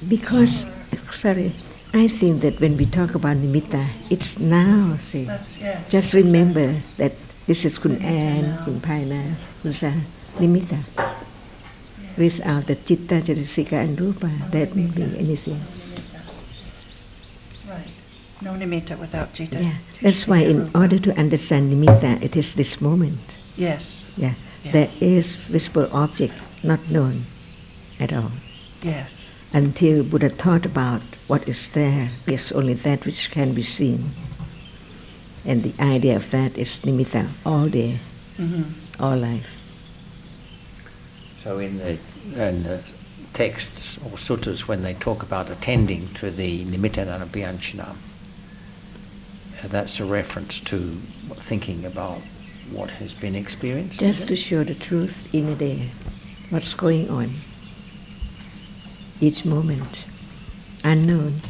Because, sorry, I think that when we talk about nimitta, it's now, see. Just remember that this is Kun Ann, Kun Paina, Kun Sa, nimitta. Without the citta, cetasika and rupa, there won't be anything. Right. No nimitta without citta. Yeah, that's why in order to understand nimitta, it is this moment. Yes. Yeah, yes. There is visible object not known at all. Yes. Until Buddha taught about what is there is only that which can be seen. And the idea of that is nimitta all day, all life. So in the texts or suttas, when they talk about attending to the nimitta and abhyanchana, that's a reference to thinking about what has been experienced? Just to show the truth in a day, what's going on. Each moment, unknown.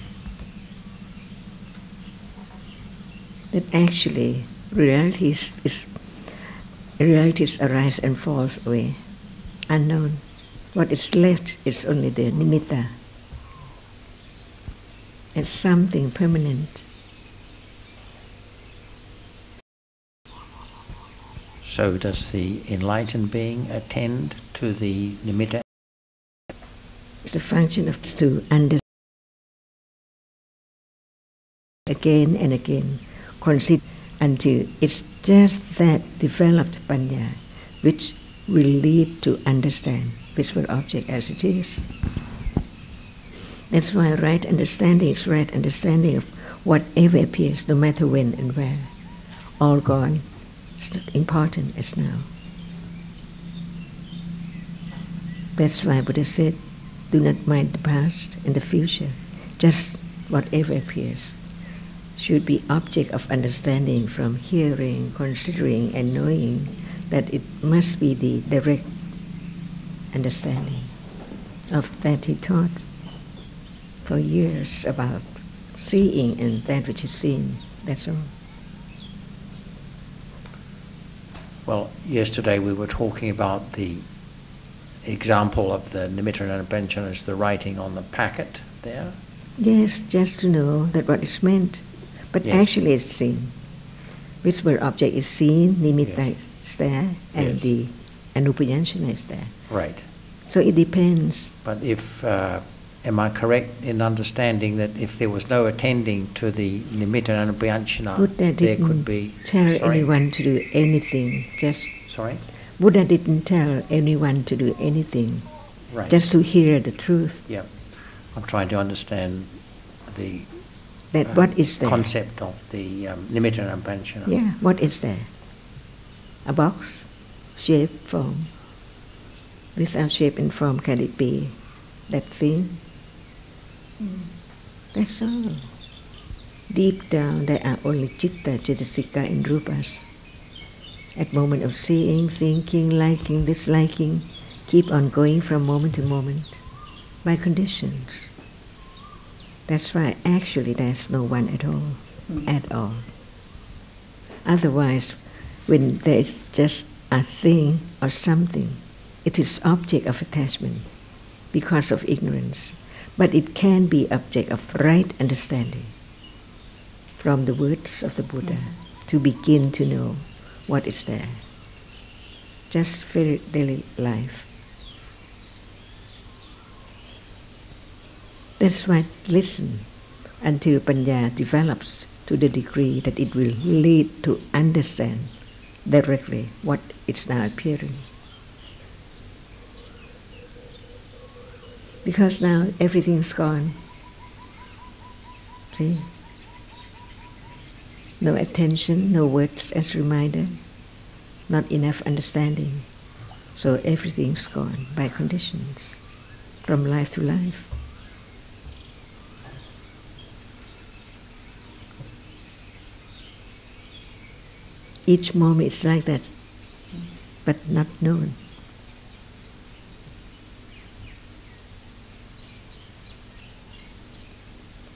That actually realities arise and fall away. Unknown. What is left is only the nimitta. It's something permanent. So does the enlightened being attend to the nimitta? It's the function of to understand again and again, consider until it's just that developed panya which will lead to understand visible object as it is. That's why right understanding is right understanding of whatever appears, no matter when and where. All gone. It's not important as now. That's why Buddha said, do not mind the past and the future. Just whatever appears should be object of understanding from hearing, considering and knowing that it must be the direct understanding of that he taught for years about seeing and that which is seen. That's all. Well, yesterday we were talking about the example of the nimitta and abhyanchana as the writing on the packet there. Yes, just to know that what is meant. But yes. Actually it's seen. Visible object is seen, nimitta yes. is there, and yes. the anupayyanchana is there. Right. So it depends. But if, am I correct in understanding that if there was no attending to the nimitta and abhyanchana, Buddha there could didn't be... tell Sorry? anyone to do anything, just... Sorry? Buddha didn't tell anyone to do anything, Right. just to hear the truth. Yeah. I'm trying to understand the That what is there? concept of the nimitta and abhyanchana. Yeah, what is there? A box, shape, form. Without shape and form, can it be that thing? That's all. Deep down, there are only citta, cetasika, and rupas. At moment of seeing, thinking, liking, disliking, keep on going from moment to moment by conditions. That's why actually there's no one at all, at all. Otherwise, when there is just a thing or something, it is object of attachment because of ignorance. But it can be object of right understanding from the words of the Buddha to begin to know what is there. Just very daily life. That's why listen until panya develops to the degree that it will lead to understand directly what is now appearing. Because now everything's gone. See? No attention, no words as reminder, not enough understanding. So everything's gone by conditions, from life to life. Each moment is like that, but not known.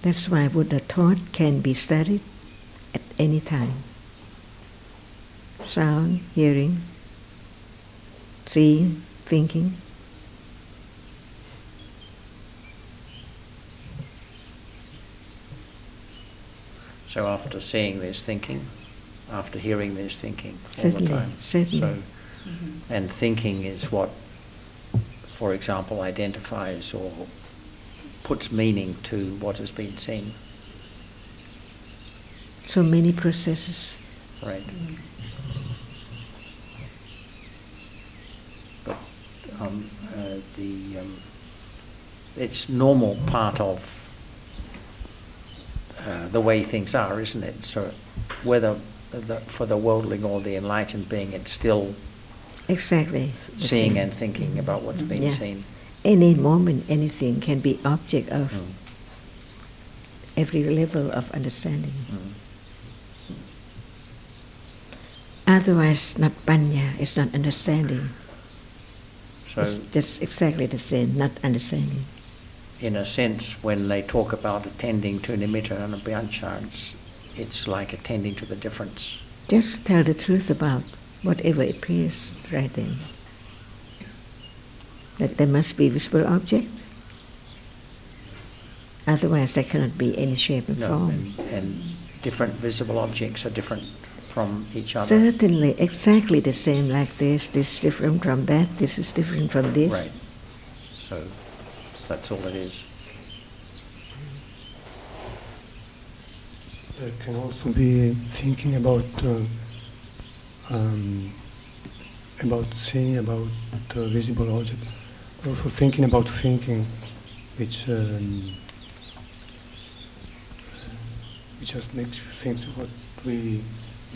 That's why Buddha taught can be studied at any time. Sound, hearing, seeing, thinking. So after seeing there's thinking, after hearing there's thinking all Certainly, the time. certainly. So, and thinking is what, for example, identifies or puts meaning to what has been seen. So many processes. Right. But it's normal part of the way things are, isn't it? So whether for the worldling or the enlightened being, it's still Exactly. seeing and thinking about what's been seen. Any moment, anything can be object of every level of understanding. Otherwise, not panya, it's not understanding. So it's just exactly the same, not understanding. In a sense, when they talk about attending to nimitta and abhyancha, it's like attending to the difference. Just tell the truth about whatever appears right then. That there must be visible object. Otherwise, there cannot be any shape and form. And different visible objects are different from each other. Certainly, exactly the same like this. This is different from that. This is different from this. Right. So that's all it is. There can also be thinking about seeing, about visible object. Also thinking about thinking, which just makes you think of what we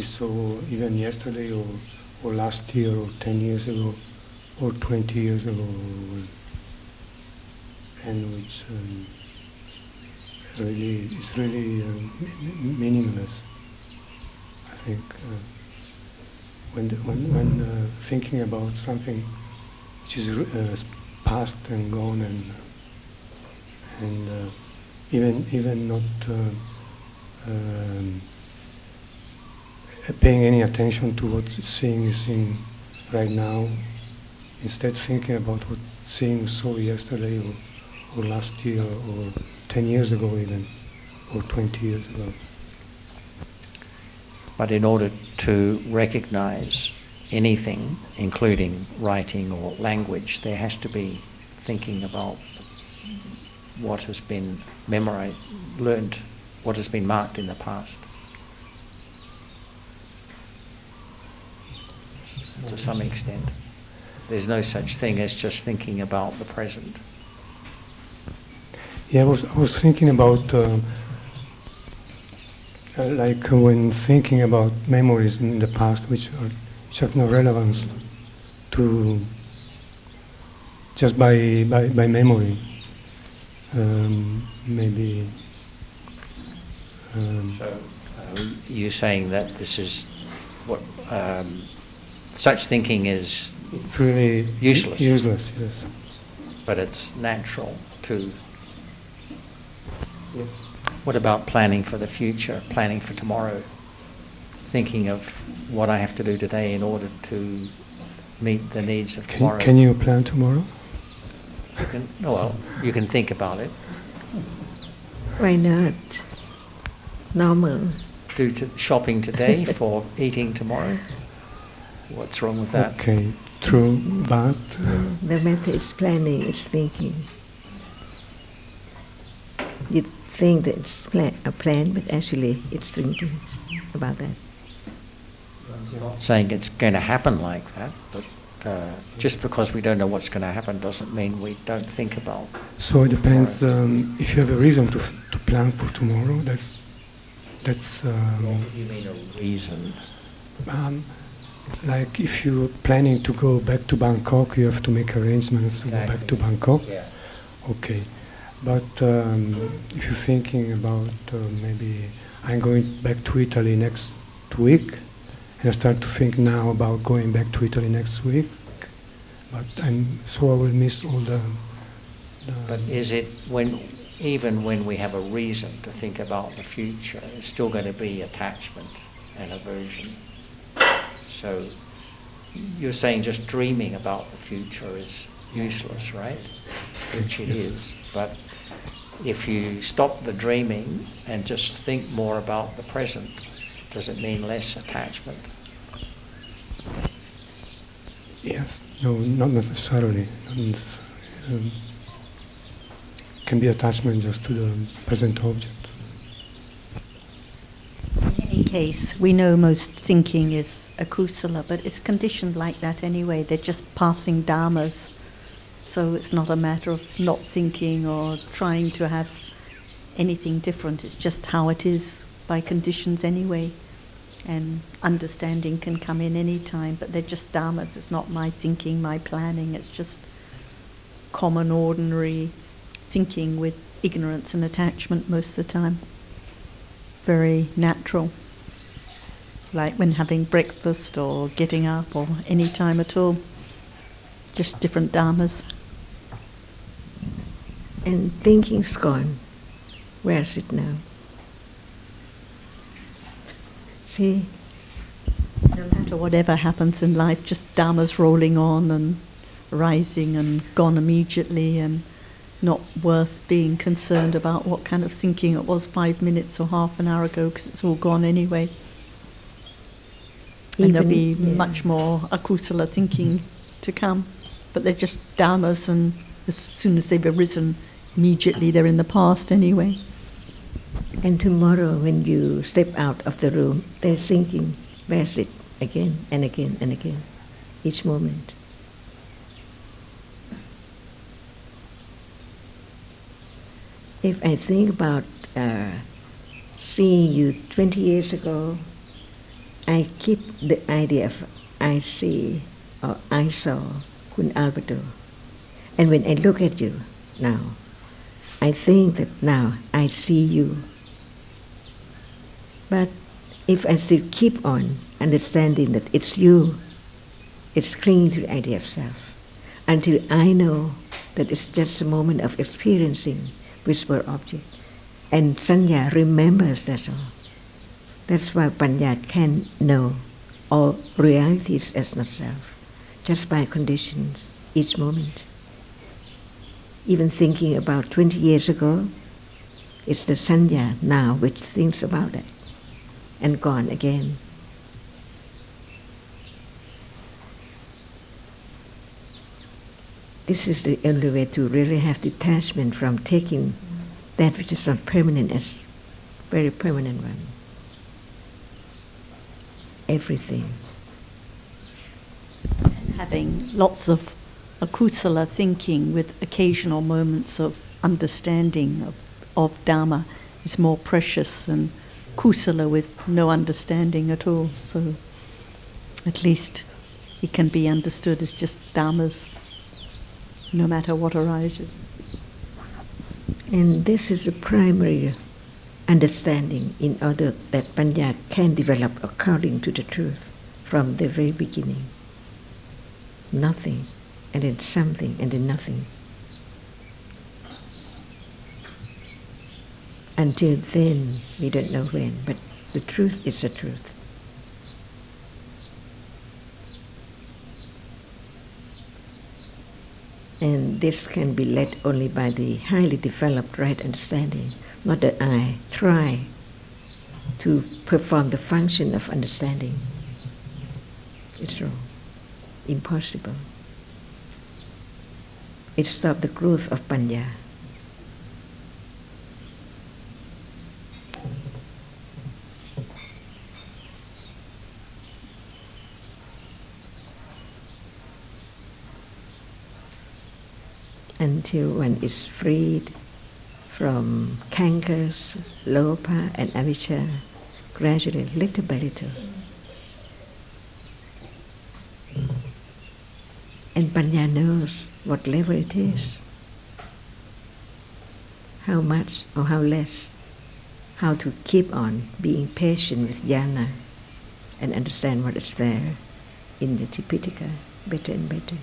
saw even yesterday or last year or 10 years ago or 20 years ago, and which is really meaningless. I think when thinking about something which is past and gone and even not paying any attention to what seeing is seeing right now, instead thinking about what seeing saw yesterday or last year or 10 years ago even, or 20 years ago. But in order to recognize anything, including writing or language, there has to be thinking about what has been memorized, learned, what has been marked in the past. To some extent. There's no such thing as just thinking about the present. Yeah, I was thinking about like when thinking about memories in the past which have no relevance to just by memory. Maybe. So you're saying that this is what such thinking is. It's really useless. Useless, yes. But it's natural to. Yes. What about planning for the future, planning for tomorrow? Thinking of what I have to do today in order to meet the needs of tomorrow. Can you plan tomorrow? You can think about it. Why not? Normal. Do shopping today for eating tomorrow? What's wrong with that? Okay, true, but... No matter it's planning, it's thinking. You think that it's a plan, but actually it's thinking about that. I'm not saying it's going to happen like that, but just because we don't know what's going to happen doesn't mean we don't think about. So it depends. If you have a reason to plan for tomorrow, that's. What do you mean a reason? Like if you're planning to go back to Bangkok, you have to make arrangements to go back to Bangkok. Yeah. Okay, but if you're thinking about maybe I'm going back to Italy next week, and I start to think now about going back to Italy next week, but I will miss all the. But is it even when we have a reason to think about the future, it's still going to be attachment and aversion? So you're saying just dreaming about the future is useless, right? Which it is, but if you stop the dreaming and just think more about the present, does it mean less attachment? Yes. No, not necessarily. Not necessarily. Can be attachment just to the present object. In any case, we know most thinking is akusala, but it's conditioned like that anyway. They're just passing dharmas. So it's not a matter of not thinking or trying to have anything different. It's just how it is by conditions anyway. And understanding can come in any time, but they're just dharmas. It's not my thinking, my planning. It's just common, ordinary thinking with ignorance and attachment most of the time. Very natural. Like when having breakfast or getting up or any time at all. Just different dharmas. And thinking's gone. Where is it now? See? No matter whatever happens in life, just dharmas rolling on and rising and gone immediately, and not worth being concerned about what kind of thinking it was 5 minutes or half an hour ago, because it's all gone anyway. And there'll be much more akusala thinking to come. But they're just dharmas, and as soon as they've arisen, immediately they're in the past anyway. And tomorrow when you step out of the room, they're thinking, where's it? Again and again and again, each moment. If I think about seeing you 20 years ago, I keep the idea of I see or I saw Kun Alberto. And when I look at you now, I think that now I see you. But if I still keep on understanding that it's you, it's clinging to the idea of self, until I know that it's just a moment of experiencing visible object. And Sanya remembers that all. That's why Panya can know all realities as not self, just by conditions, each moment. Even thinking about 20 years ago, it's the Sanya now which thinks about it, and gone again. This is the only way to really have detachment from taking that which is not permanent as very permanent one. Everything. And having lots of akusala thinking with occasional moments of understanding of Dhamma is more precious than kusala with no understanding at all. So at least it can be understood as just Dhammas, no matter what arises. And this is a primary understanding in order that Panya can develop according to the truth from the very beginning. Nothing, and then something, and then nothing. Until then, we don't know when, but the truth is the truth. And this can be led only by the highly developed right understanding, not that I try to perform the function of understanding. It's wrong, impossible. It stops the growth of Panya. Until one is freed from cankers, lopa and avijja, gradually, little by little. And Panya knows what level it is, how much or how less, how to keep on being patient with Yana and understand what is there in the Tipitaka better and better.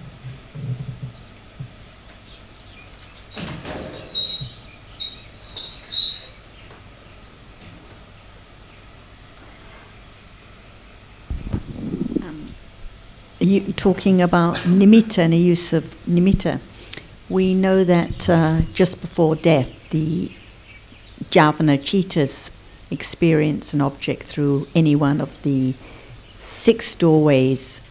You talking about nimitta and the use of nimitta. We know that just before death, the Javana cheetahs experience an object through any one of the 6 doorways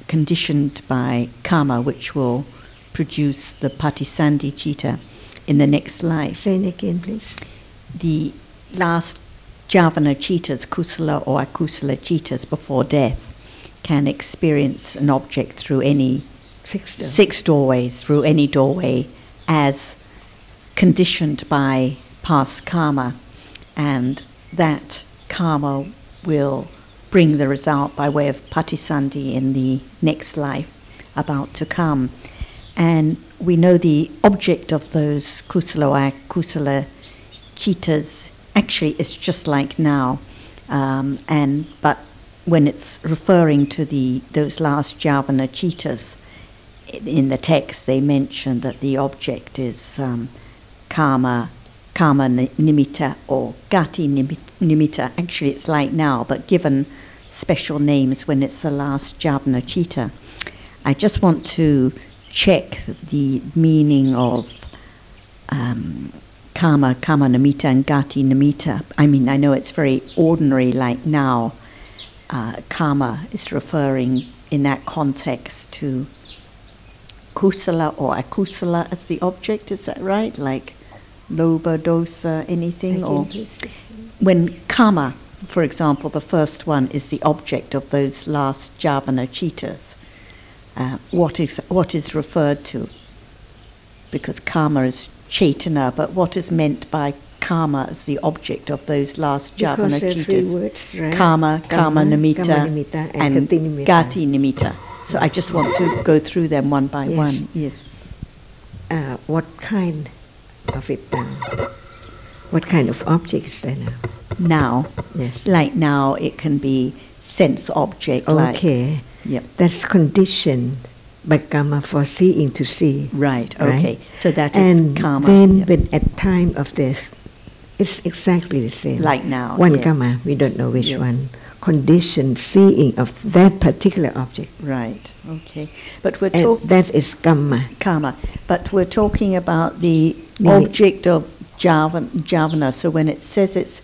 conditioned by karma, which will produce the Patisandhi cheetah in the next life. Say it again, please. The last Javana cheetahs, kusala or akusala cheetahs before death, can experience an object through any 6 doorways, through any doorway, as conditioned by past karma, and that karma will bring the result by way of patisandhi in the next life about to come. And we know the object of those kusala or akusala cheetahs actually is just like now, but when it's referring to those last Javana cheetahs, in the text they mention that the object is karma nimitta or gati nimitta. Actually it's like now, but given special names when it's the last Javana cheetah. I just want to check the meaning of karma nimitta and gati nimitta. I mean, I know it's very ordinary like now. Karma is referring in that context to kusala or akusala as the object, is that right? Like lobha, dosa, anything? Or when karma, for example, the first one is the object of those last Javana cheetahs, what is referred to? Because karma is chaitana, but what is meant by karma as the object of those last Javana cheetahs? 3 words, right? Karma nimitta, and gati nimitta. So I just want to go through them one by one. Yes. What kind of it now? What kind of object is there now? Now? Yes. Like now it can be sense object. Okay. Yep. That's conditioned by karma for seeing to see. Right, okay. Right? So that is and karma. Then when at time of death, it's exactly the same. Like now. One karma, we don't know which one. Conditioned seeing of that particular object. Right, okay. But we're that is karma. Karma. But we're talking about the object of Javana. So when it says it's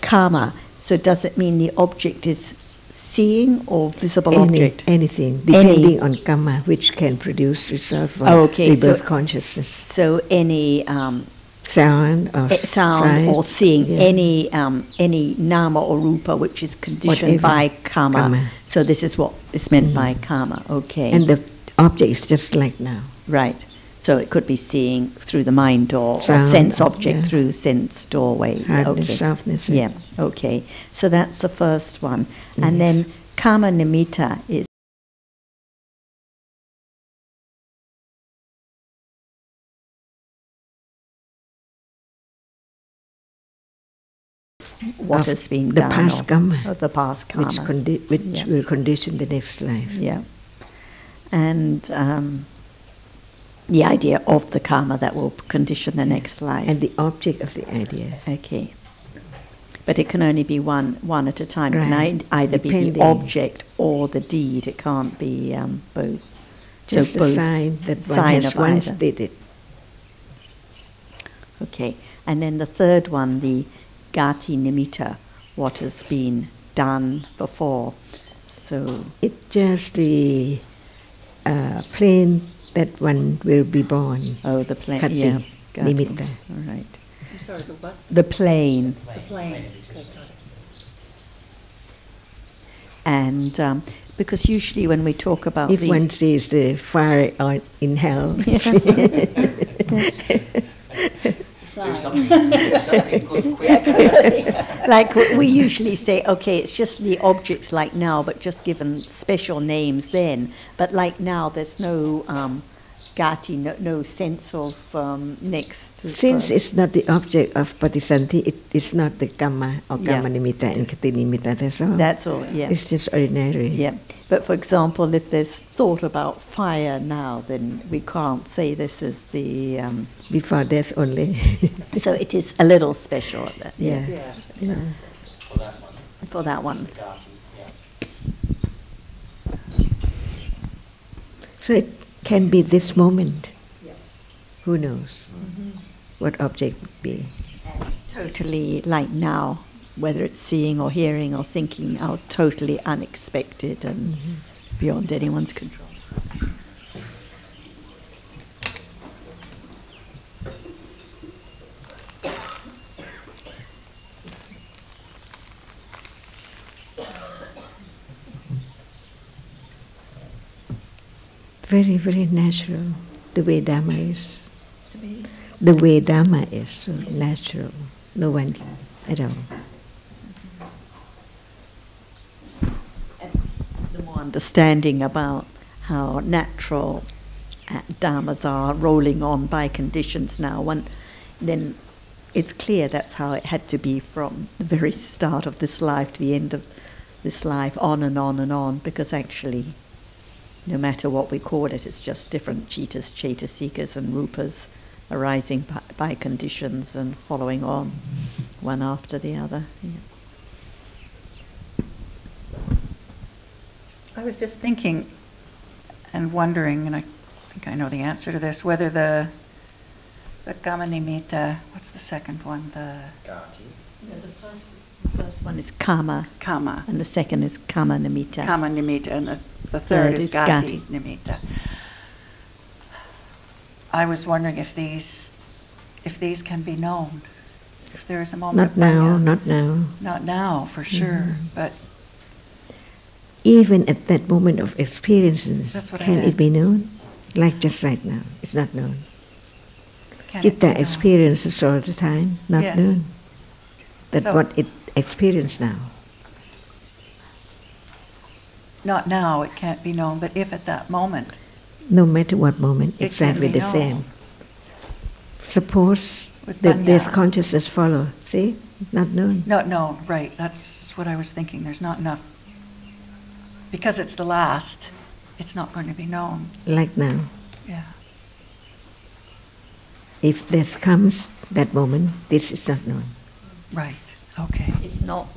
karma, so does it mean the object is seeing or visible object? Anything, depending on karma, which can produce result for rebirth consciousness. So any sound or seeing, any nama or rupa which is conditioned by karma. So this is what is meant by karma. Okay. And the object is just like now. Right. So it could be seeing through the mind door, or sense object through sense doorway. Hardness, softness. Yeah. Okay. So that's the first one, and then karma nimitta is what has been the done, past karma, the past karma, which will condition the next life. Yeah, and the idea of the karma that will condition the next life, and the object of the idea. Okay, but it can only be one at a time. Right. It can either be the object or the deed. It can't be both. Just so a sign that one has once did it. Okay, and then the third one, the gati nimitta, what has been done before. So it's just the plane that one will be born. Oh, the plane. Gati, yeah. Gati. Nimitta. All right. I'm sorry, the what? The plane. The plane. And because usually when we talk about if one sees the fire in hell, like we usually say, okay, it's just the objects like now, but just given special names then. But like now, there's no gati, no sense of next. Since it's not the object of patisandhi, it is not the karma or karma nimitta and gati nimitta. That's all. That's all. Yeah. It's just ordinary. Yeah. But for example, if there's thought about fire now, then we can't say this is the before death only. So it is a little special. Yeah. For that one. So it can be this moment. Who knows? what object would be? Totally like now, whether it's seeing or hearing or thinking, are totally unexpected and beyond anyone's control. Very, very natural, the way Dhamma is. The way Dhamma is, so natural. No one at all. And the more understanding about how natural Dhammas are rolling on by conditions now, then it's clear that's how it had to be from the very start of this life to the end of this life, on and on and on, because actually, no matter what we call it, it's just different citas, cetasikas and rupas arising by conditions and following on one after the other. Yeah. I was just thinking and wondering, and I think I know the answer to this, whether the Kama Nimitta, what's the second one? The first one is Kama. Kama. And the second is Kama Nimitta. Kama Nimitta, and the third is Gati Nimitta. I was wondering if these can be known. If there is a moment Not now. Not now, for sure, but even at that moment of experiences, That's what I can meant. it be known? Like just right now, it's not known. can it be Citta known? experiences all the time, not Yes. known. That's So- what it experiences now. Not now, it can't be known, but if at that moment, No matter what moment, It exactly can be the known. same. Suppose With that there's Panya. consciousness follow, see? Not known. not known, right, that's what I was thinking, there's not enough. Because it's the last, it's not going to be known, Like now. yeah. If death comes, that moment, this is not known. Right, okay. It's not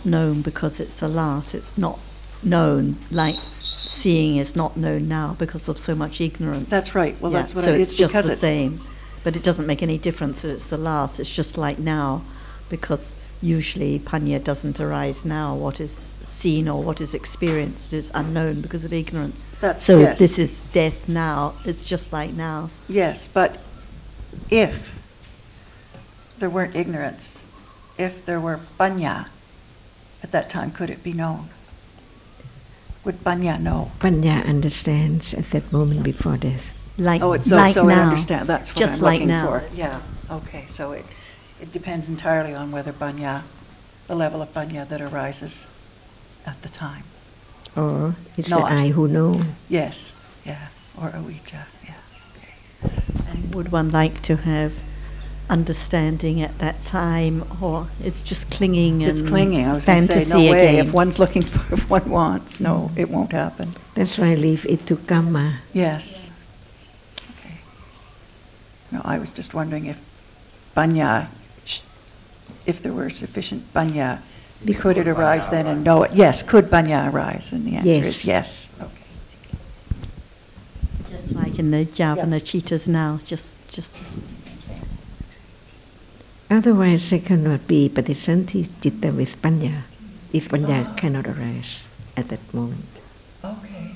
known because it's the last. It's not known like seeing is not known now because of so much ignorance. That's right, well, Yeah, that's what so I, it's just because the same. But it doesn't make any difference that it's the last. It's just like now, because usually Panya doesn't arise now. What is seen or what is experienced is unknown because of ignorance. That's, So yes. if this is death now, it's just like now. Yes, but if there weren't ignorance, if there were Panya, at that time, could it be known? Would Panya know? Panya understands at that moment before death. Like, Oh, it's so, like so I now. understand, that's what Just I'm like looking now. for. Yeah, okay, so it depends entirely on whether Panya, the level of Panya that arises at the time. Or it's Not. the I who know. Yes, yeah, or Avijja, yeah. And would one like to have understanding at that time, or it's just clinging and It's clinging, I was going to fantasy say, no way, again? if one's looking for, if one wants, no, it won't happen. That's why I leave it to karma. Yes. Okay. No, I was just wondering if Panya, if there were sufficient Panya, could it arise then and know it? Yes, could Panya arise? And the answer is yes. Okay. Just like in the Javana Chitas now, just Otherwise, there cannot be Bodhisanti Citta with Panya, if Panya cannot arise at that moment. Okay.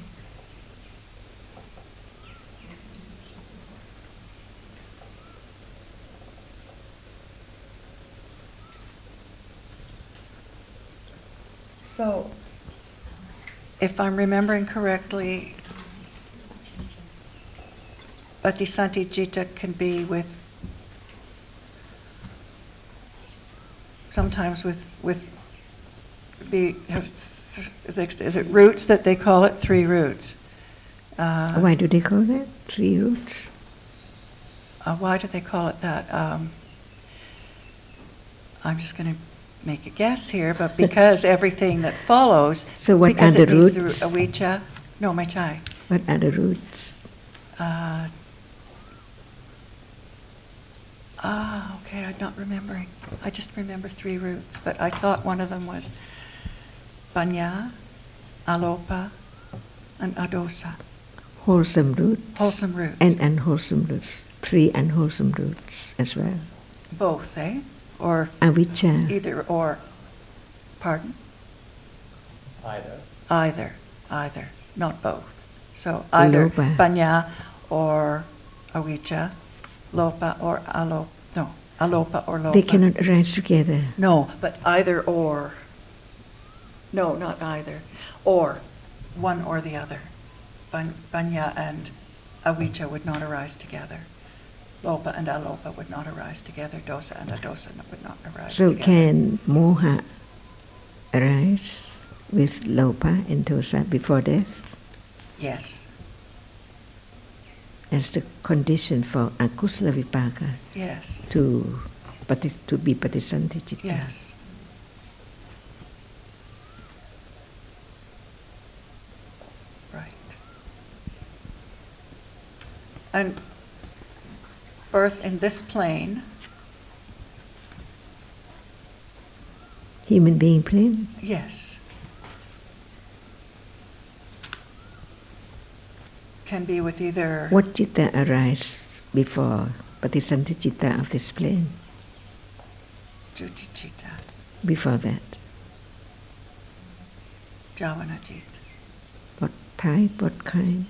So, if I'm remembering correctly, Bodhisanti Citta can be with, sometimes is it roots that they call it? 3 roots. Why do they call that? 3 roots? Why do they call it that? I'm just going to make a guess here, but because everything that follows, So what because are it the needs roots? Avijja, no, my chai. What are the roots? Okay, I'm not remembering. I just remember 3 roots, but I thought one of them was Panya, Alopa, and Adosa. wholesome roots. Wholesome roots. And unwholesome roots. 3 unwholesome roots as well. Both, eh? Or Avijja. either or. Pardon? Either. Either. Not both. So either Lopa. panya or avijja, lopa or alopa. No, alopa or lopa. They cannot arise together. No, but either or. No, not either. Or. One or the other. Panya and avijja would not arise together. Lopa and alopa would not arise together. Dosa and adosa would not arise So together. can moha arise with lopa and dosa before death? Yes. As the condition for akusala vipaka Yes. to be patisanti citta. Yes. Right. And birth in this plane, Human being plane? yes, can be with either What citta arise before patisanti citta of this plane? Jutichitta, Before that? Javanajit. What type, what kind?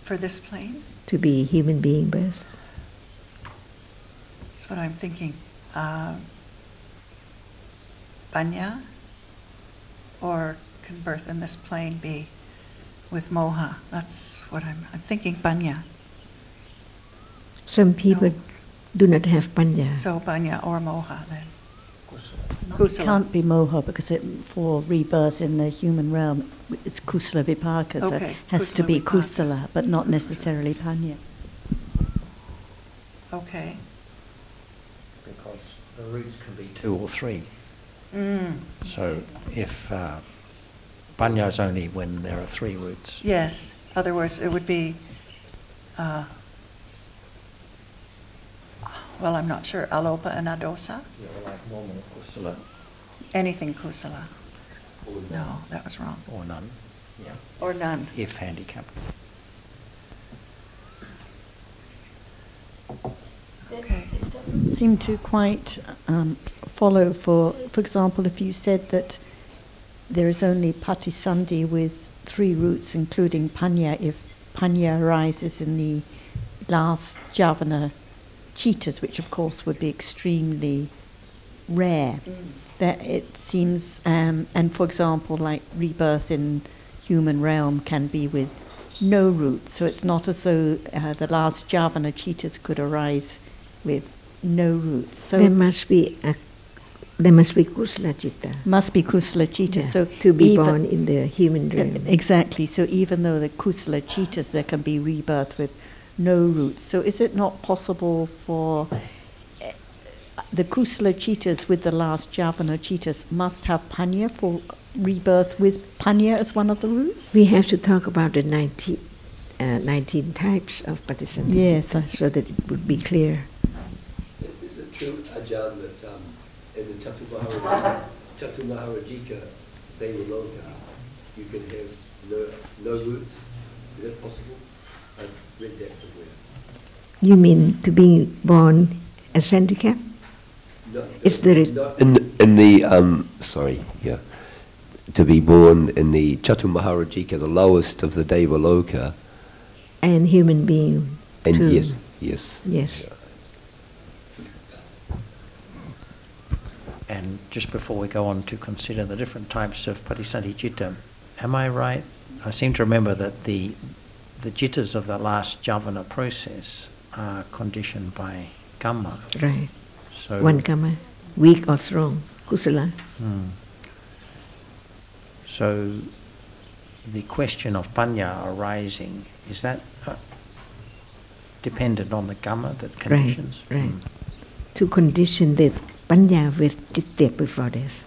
For this plane, To be human being birth? that's what I'm thinking. Panya, or can birth in this plane be with moha? That's what I'm thinking. Panya. Some people do not have panya. So panya or moha then. It Kusala. can't be moha because for rebirth in the human realm, it's kusala vipaka, so Okay, it has to kusala be vipaka. kusala, but not necessarily panya. Okay. Because the roots can be 2 or 3. Mm. So if panya is only when there are 3 roots. Yes. Otherwise, it would be. Well, I'm not sure. Alopa and adosa. Like normal kusala Anything kusala. No, that was wrong. or none. Yeah. Or none. If handicapped. Okay. It doesn't seem to quite follow. For example, if you said that there is only patisandhi with 3 roots, including panya, if panya arises in the last javana cheetahs, which of course would be extremely rare, that it seems, and for example, like rebirth in human realm can be with no roots, so it's not as though the last javana cheetahs could arise with no roots. So There must be kusala citta. must be kusala cheetahs. Yeah, So to be even- born in the human realm. Exactly. So even though the kusala cheetahs, there can be rebirth with no roots. So is it not possible for the kusala cheetahs with the last javana cheetahs must have panya for rebirth with panya as one of the roots? We have to talk about the 19 types of patisanti Yes, citta so that it would be clear. Is it true, Ajahn, that in the Chatumaharajika Devaloka, you can have no roots? Is that possible? I've read that somewhere. You mean to be born as handicapped? No, Is there in the to be born in the Chatumaharajika, the lowest of the Devaloka, And human being and too. yes. Yes. And just before we go on to consider the different types of patisanti citta, am I right? I seem to remember that the jittas of the last javana process are conditioned by kamma. Right. So One karma, weak or strong, kusala. So the question of panya arising, is that dependent on the kamma that conditions? Right. To condition the panya with citta before death.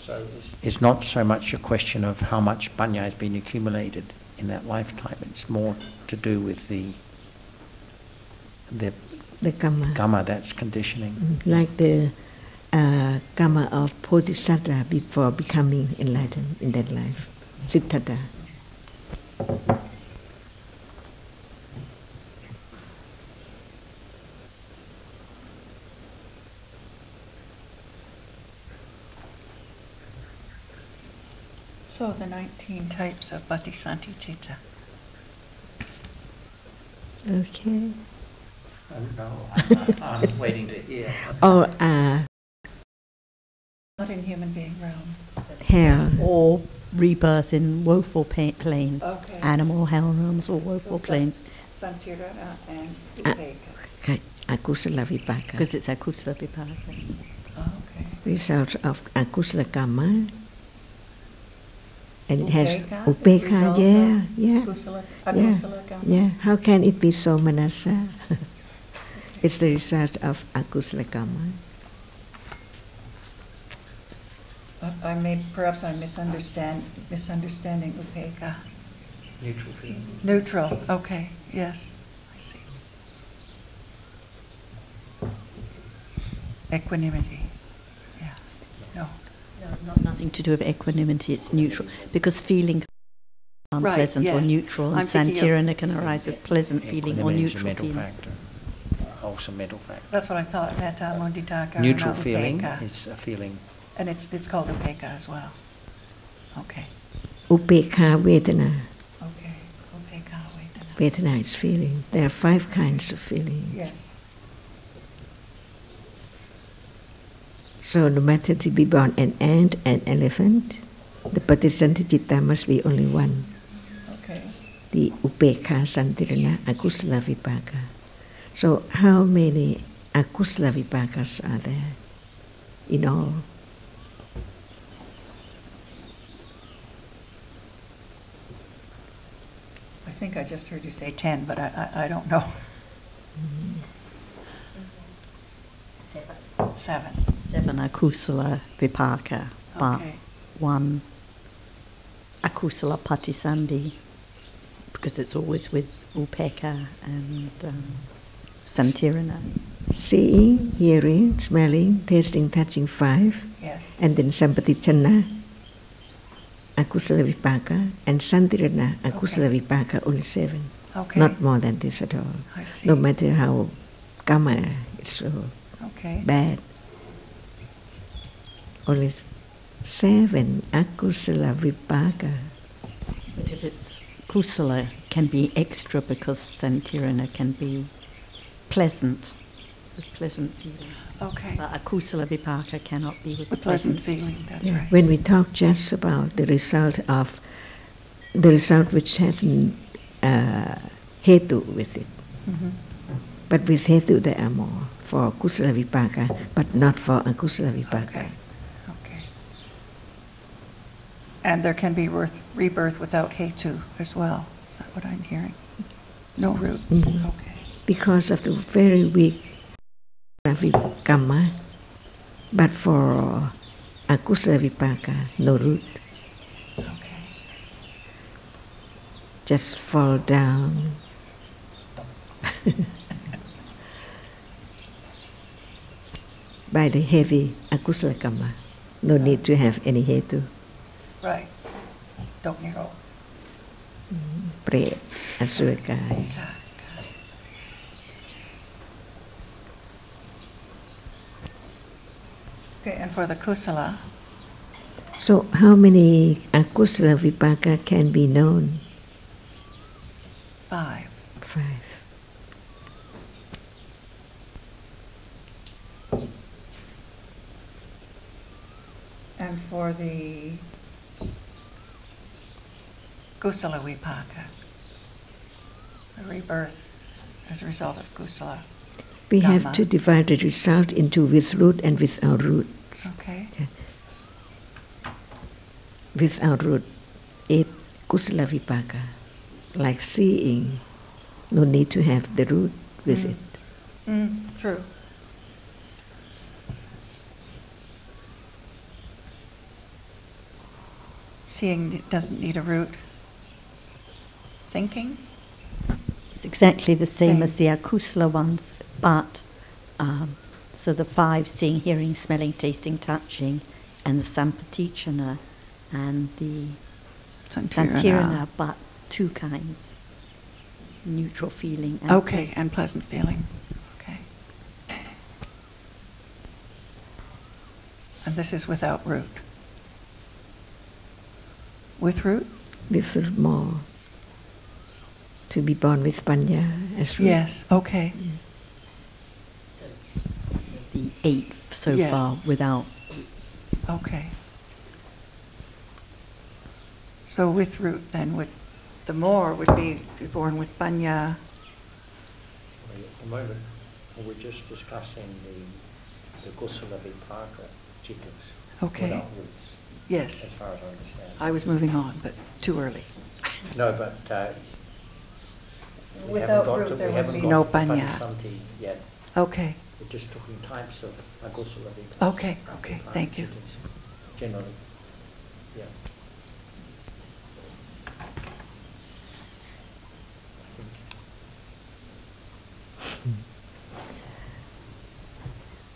So it's not so much a question of how much panya has been accumulated in that lifetime. It's more to do with the The karma. kamma that's conditioning. Like the karma of Bodhisattva before becoming enlightened in that life. Siddhartha. So the 19 types of Bodhisattva. Okay. No, I'm waiting to hear. All Not in human being realm. hell. Or rebirth in woeful planes, Okay. animal hell realms or woeful planes, Santirana and Ah. Upeka. Akusala vipaka. because it's akusala vipaka. Okay. Result of akusala karma. And it has Upeka, upeka, result yeah, of yeah. Akusala karma. Yeah, how can it be so manasa? It's the result of akusala karma. Perhaps I'm misunderstanding upeka. Neutral feeling. Neutral. Okay. Yes. I see. Equanimity. Yeah. No. Nothing to do with equanimity, it's neutral. Because feeling can be Right, unpleasant or yes. neutral, and I'm thinking of- Santirana can arise with pleasant feeling or Equanimity is a neutral mental feeling. factor, a wholesome mental factor. That's what I thought. Metta, mudita, karuna, Neutral feeling upeka. is a feeling. And it's called upeka as well. Okay. Upekha vedana. Okay. Upeka vedana. Vedana is feeling. There are 5 kinds of feelings. Yes. So no matter to be born an ant, an elephant, the Bodhisattva must be only one. Okay. The upekha santirana akusala vipaka. So how many akusala vipakas are there in all? I think I just heard you say 10, but I don't know. 7. 7 akusala vipaka, but Okay. 1 akusala patisandhi, because it's always with upeka and santirana. Seeing, hearing, smelling, tasting, touching 5, Yes. and then sampatichana, akusala vipaka, and santirana, akusala vipaka, only 7. Okay. Not more than this at all. I see. No matter how karma is so Okay. bad. Only 7 akusala vipaka. But if it's kusala, it can be extra because santirana can be pleasant, with pleasant feeling. Okay. But akusala vipaka cannot be with With pleasant feeling. That's Yeah. right. When we talk just about the result which has hetu with it, Mhm. but with hetu there are more for kusala vipaka, but not for akusala vipaka. Okay. Okay. And there can be rebirth without hetu as well. Is that what I'm hearing? No roots. Mhm. Okay. Because of the very weak karma, but for akusala vipaka, no root, Okay. just fall down. By the heavy akusala karma, no need to have any hetu. Right. Don't you know? เปรตอสุรกาย Okay, and for the kusala, So how many akusala vipaka can be known? 5. 5. And for the kusala vipaka, the rebirth as a result of kusala. We have Dhamma. to divide the result into with root and without root. Okay. Without root, 8 kusala vipaka. Like seeing, no need to have the root with Mm. it. True. Seeing doesn't need a root. Thinking? It's exactly the same Same. as the akusala ones, but so the 5 seeing, hearing, smelling, tasting, touching, and the sampatichana and the santirana, but two kinds, neutral feeling and Okay, and pleasant feeling. Okay. And this is without root. With root? With more. To be born with panya as root. Yes, okay. the 8th so Yes. far without. Okay. So with root then would, the more would be born with panya. At the moment, we're just discussing the kusala vipaka chittas Okay. without roots, Yes. as far as I understand. I was moving on, but too early. No, but we Without haven't got root to, there we would haven't be got no to panya. Panisanti yet. Okay. We're just talking types of akusala vipaka. Okay, okay, thank you. Generally, yeah.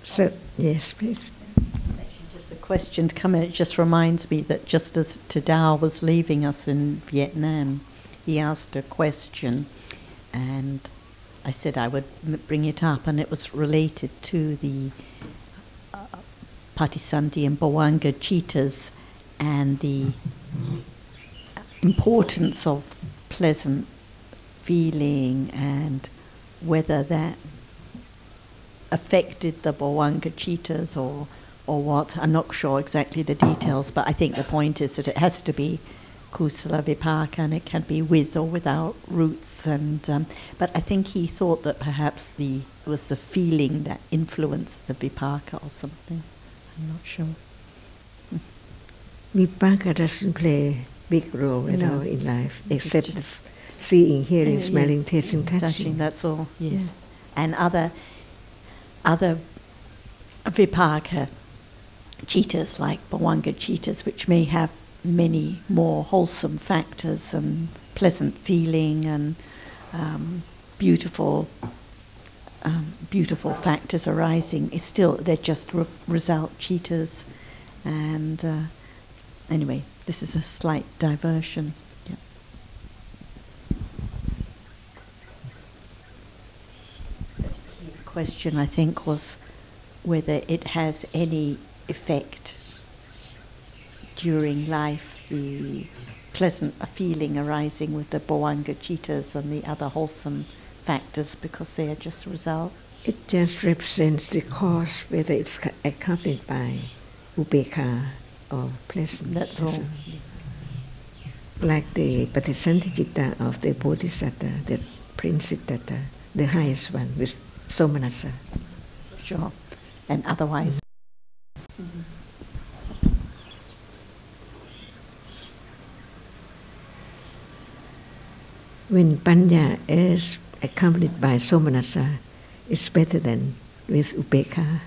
So, yes, please. Actually, just a question to come in. It just reminds me that just as Tadao was leaving us in Vietnam, he asked a question, and I said I would bring it up, and it was related to the Patisanti and Bhavanga Chittas and the importance of pleasant feeling and whether that affected the Bhavanga Chittas or what. I'm not sure exactly the details, but I think the point is that it has to be kusala vipaka and it can be with or without roots. And but I think he thought that perhaps it was the feeling that influenced the vipaka or something. I'm not sure. Vipaka doesn't play big role at No. all in life, It's except just- seeing, hearing, Yeah, smelling, tasting, touching. That's all, yes. Yeah. And other vipaka chittas like Bhavanga chittas, which may have many more wholesome factors and pleasant feeling and beautiful factors arising, is still, they're just result chittas. And anyway, this is a slight diversion. Yeah. His question, I think, was whether it has any effect during life, the pleasant feeling arising with the Bhavanga chittas and the other wholesome factors, because they are just result. It just represents the cause, whether it's accompanied by upekha or pleasant. That's all. Like the Patisanti Citta of the Bodhisattva, the Prince Siddhartha, the highest one, with Somanasa. Sure. And otherwise. When panya is accompanied by Somanasa, it's better than with upekha.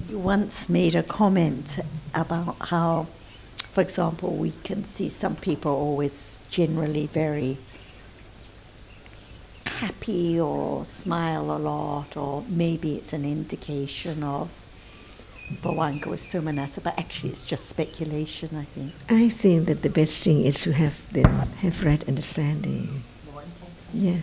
You once made a comment about how, for example, we can see some people always generally very happy or smile a lot, or maybe it's an indication of Bhavanga with Somanasa, but actually it's just speculation, I think. I think that the best thing is to have right understanding. Yeah.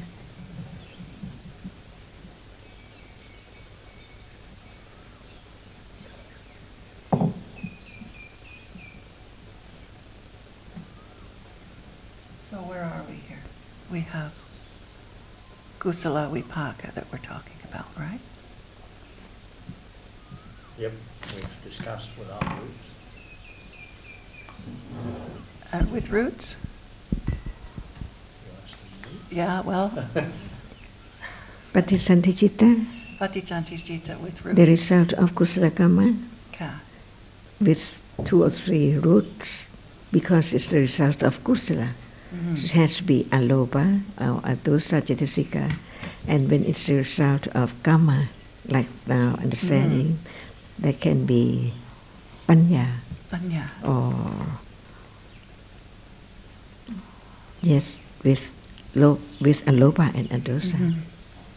So where are we here? We have kusala vipaka that we're talking about, right? Yep, we've discussed without roots. And with roots? You're asking me? Yeah, well, Patisanti Citta, Patichanti Citta with the roots. result of kusala karma, Ka. with 2 or 3 roots, because it's the result of kusala. So it has to be aloba or adosa cetasika, and when it's the result of karma, like now understanding, there can be panya Panya. or yes, with aloba and adosa.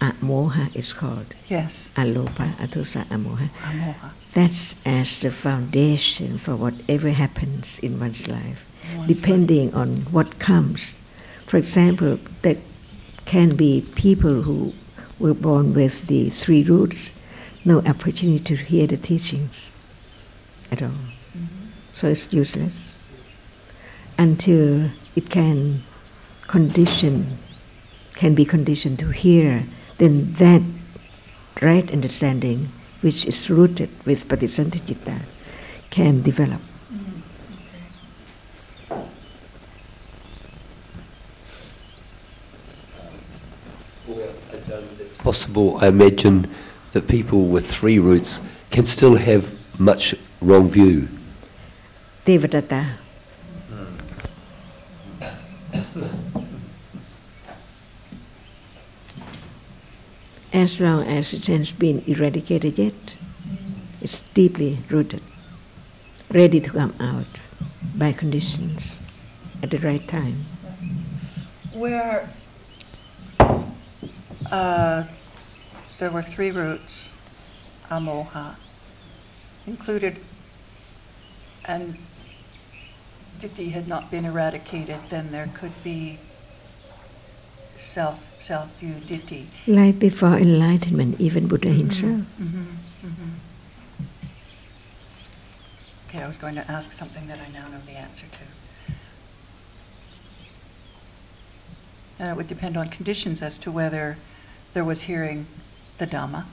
amoha is called. Yes. Alopa, atosa, amoha. Amoha. That's as the foundation for whatever happens in one's life, depending on what comes. For example, there can be people who were born with the 3 roots, no opportunity to hear the teachings at all. So it's useless until it can be conditioned to hear. Then that right understanding, which is rooted with Bodhisattva, can develop. It's possible, I imagine, that people with 3 roots can still have much wrong view. Devadatta. As long as it has been eradicated yet, it's deeply rooted, ready to come out by conditions at the right time. Where there were 3 roots, amoha, included, and ditthi had not been eradicated, then there could be self-view ditthi. Like before enlightenment, even Buddha himself. Okay, I was going to ask something that I now know the answer to. And it would depend on conditions as to whether there was hearing the Dhamma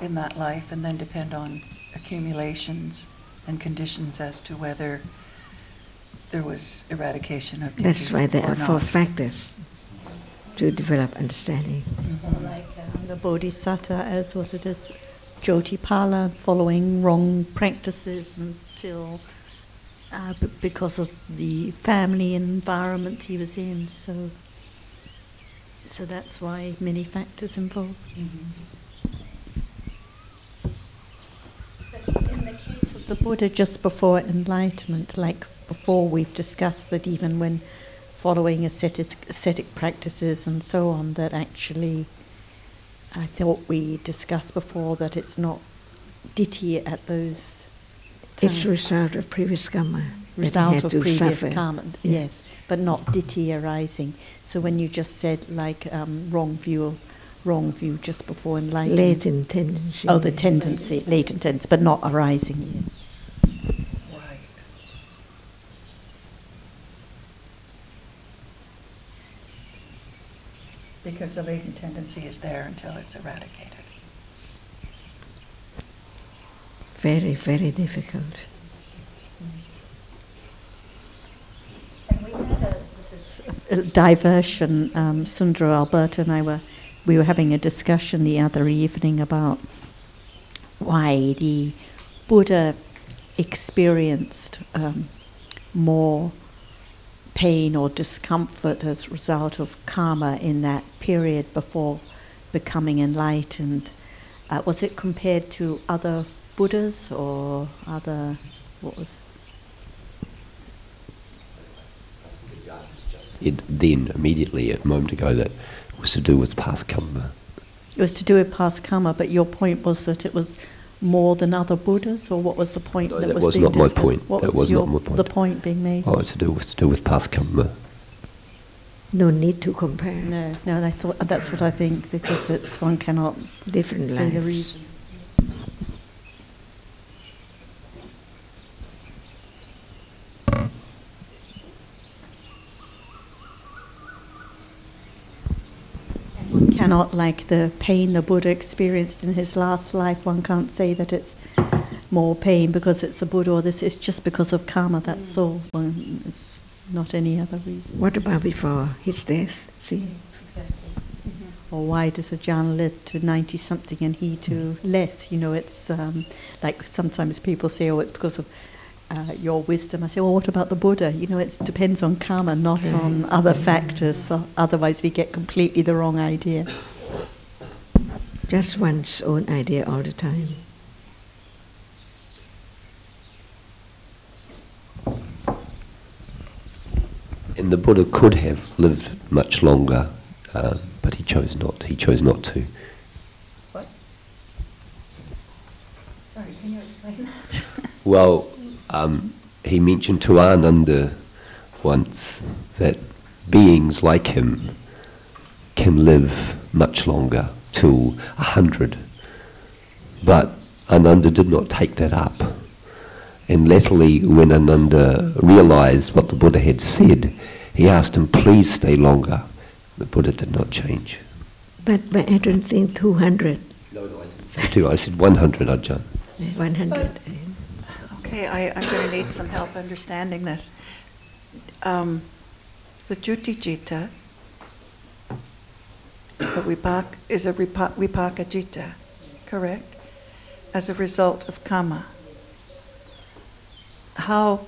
in that life, and then depend on accumulations and conditions as to whether there was eradication of ditthi. That's why there are 4 not. factors to develop understanding. Like the Bodhisattva, as was it as Jyotipala, following wrong practices until because of the family environment he was in. So that's why many factors involved. But in the case of the Buddha, just before enlightenment, like before we've discussed that even when following ascetic practices and so on, that actually, I thought we discussed before that it's not ditthi at those times. It's a result of previous karma. Result of previous suffer. karma, yes, but not ditthi arising. So when you just said like wrong view just before enlightenment. Latent tendency. Oh, the tendency, latent tendency, but not arising yet. Right. Because the latent tendency is there until it's eradicated. Very, very difficult. And we had a diversion. Sundara, Alberta, and we were having a discussion the other evening about why the Buddha experienced more pain or discomfort as a result of karma in that period before becoming enlightened. Was it compared to other Buddhas or other, what was? Then, immediately, a moment ago, that was to do with past karma. It was to do with past karma, but your point was that it was more than other Buddhas, or what was the point No, that was being not my discussed? point. What That was was not my point. the point being made? Oh, it's to do with past karma. No need to compare. No, I thought that's what I think, because it's one cannot Different say the lives. reason. One cannot, like the pain the Buddha experienced in his last life, one can't say that it's more pain because it's the Buddha, or this is just because of karma, that's all. It's not any other reason. What about before his death? See? Exactly. Or why does a jhana live to 90-something and he to less? You know, it's like sometimes people say, oh, it's because of your wisdom. I say, well, what about the Buddha? You know, it depends on karma, not on other factors. So otherwise we get completely the wrong idea. Just one's own idea all the time. And the Buddha could have lived much longer but he chose not to. What? Sorry, can you explain that? Well, he mentioned to Ananda once that beings like him can live much longer, till 100. But Ananda did not take that up. And latterly, when Ananda realized what the Buddha had said, he asked him, please stay longer. The Buddha did not change. But I don't think 200. No, I didn't say 2. I said 100, Ajahn. 100. Okay, I'm going to need some help understanding this. The Juti Citta is a Vipaka Citta, correct? As a result of Kama. How,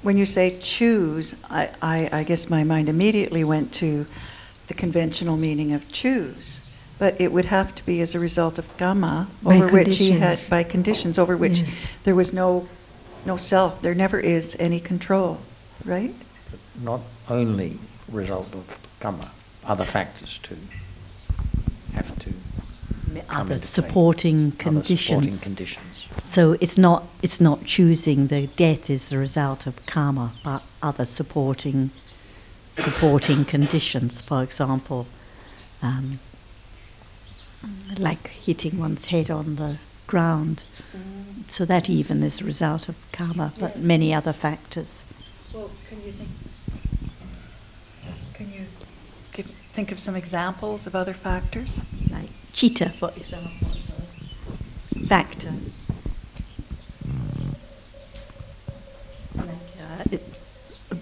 when you say choose, I guess my mind immediately went to the conventional meaning of choose. But it would have to be as a result of Kama, over which he had, by conditions, over which there was no self, there never is any control, right? Not only result of Kama, other factors too have to other supporting conditions. Other supporting conditions. So it's not choosing the death is the result of karma, but other supporting conditions. For example, like hitting one's head on the ground. So that even is a result of karma, but many other factors. Well, can you think of some examples of other factors? Like citta, for example, is a factor. Like,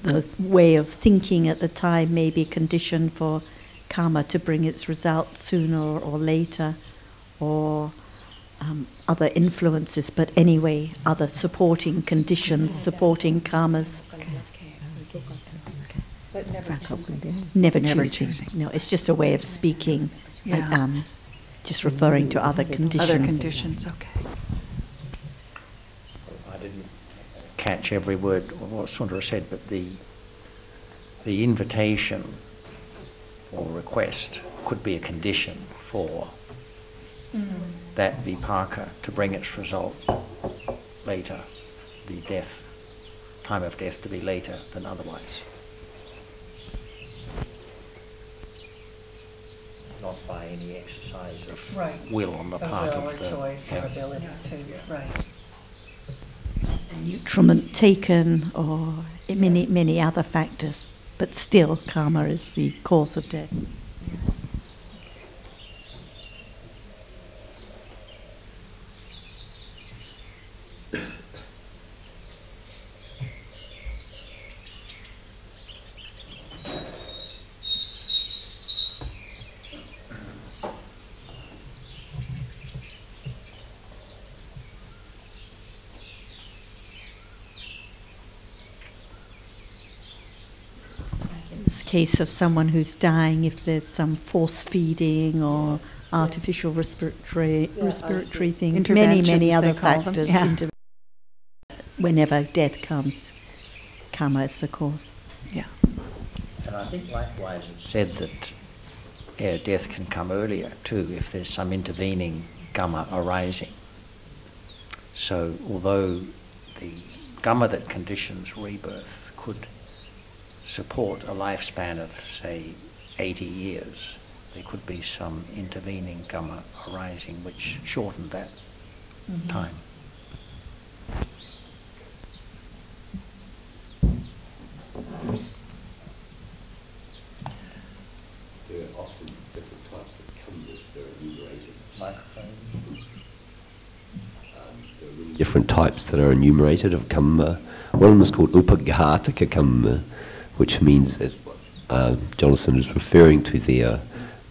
the way of thinking at the time may be conditioned for karma to bring its result sooner or later, or other influences, but anyway, other supporting conditions, supporting karmas. But Never choosing. No, it's just a way of speaking, just referring to other conditions. Other conditions, okay. I didn't catch every word of what Sundara said, but the invitation or request could be a condition for that vipaka to bring its result later, the time of death to be later than otherwise. Not by any exercise of will on the part of the choice or ability to, right. Nutriment taken, or many other factors, but still karma is the cause of death. Case of someone who's dying, if there's some force feeding or artificial respiratory things, many other factors. Whenever death comes, karma is the cause. Yeah. And I think likewise it's said that death can come earlier too if there's some intervening karma arising. So although the karma that conditions rebirth could support a lifespan of, say, 80 years, there could be some intervening karma arising which shortened that time. There are often different types of karmas that are enumerated. Different types that are enumerated of karma. One of them is called upaghataka karma, which means that Jonathan is referring to there,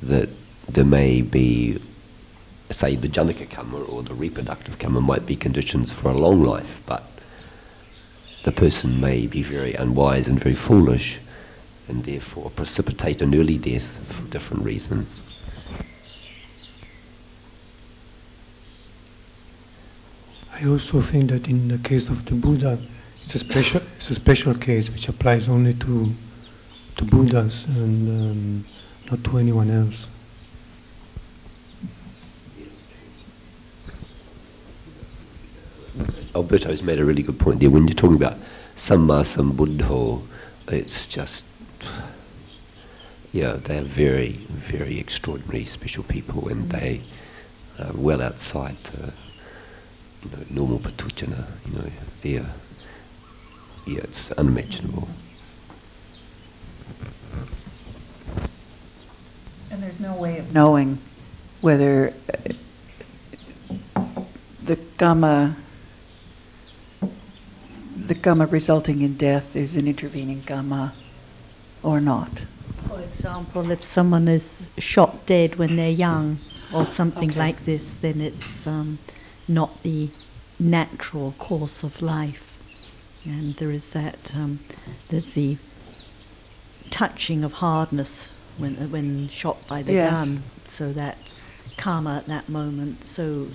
that there may be, say, the janaka karma or the reproductive karma might be conditions for a long life, but the person may be very unwise and very foolish and therefore precipitate an early death for different reasons. I also think that in the case of the Buddha, it's a special case which applies only to to Buddhas and not to anyone else. Alberto's made a really good point there. When you're talking about Samma Sambuddho, it's just, yeah, they're very, very extraordinary, special people, and they are well outside, normal Patujana. They're, yeah, it's unimaginable. And there's no way of knowing whether the Kamma resulting in death is an intervening Kamma or not. For example, if someone is shot dead when they're young or something like this, then it's not the natural course of life. And there is that, there's the touching of hardness when shot by the gun, so that karma at that moment. So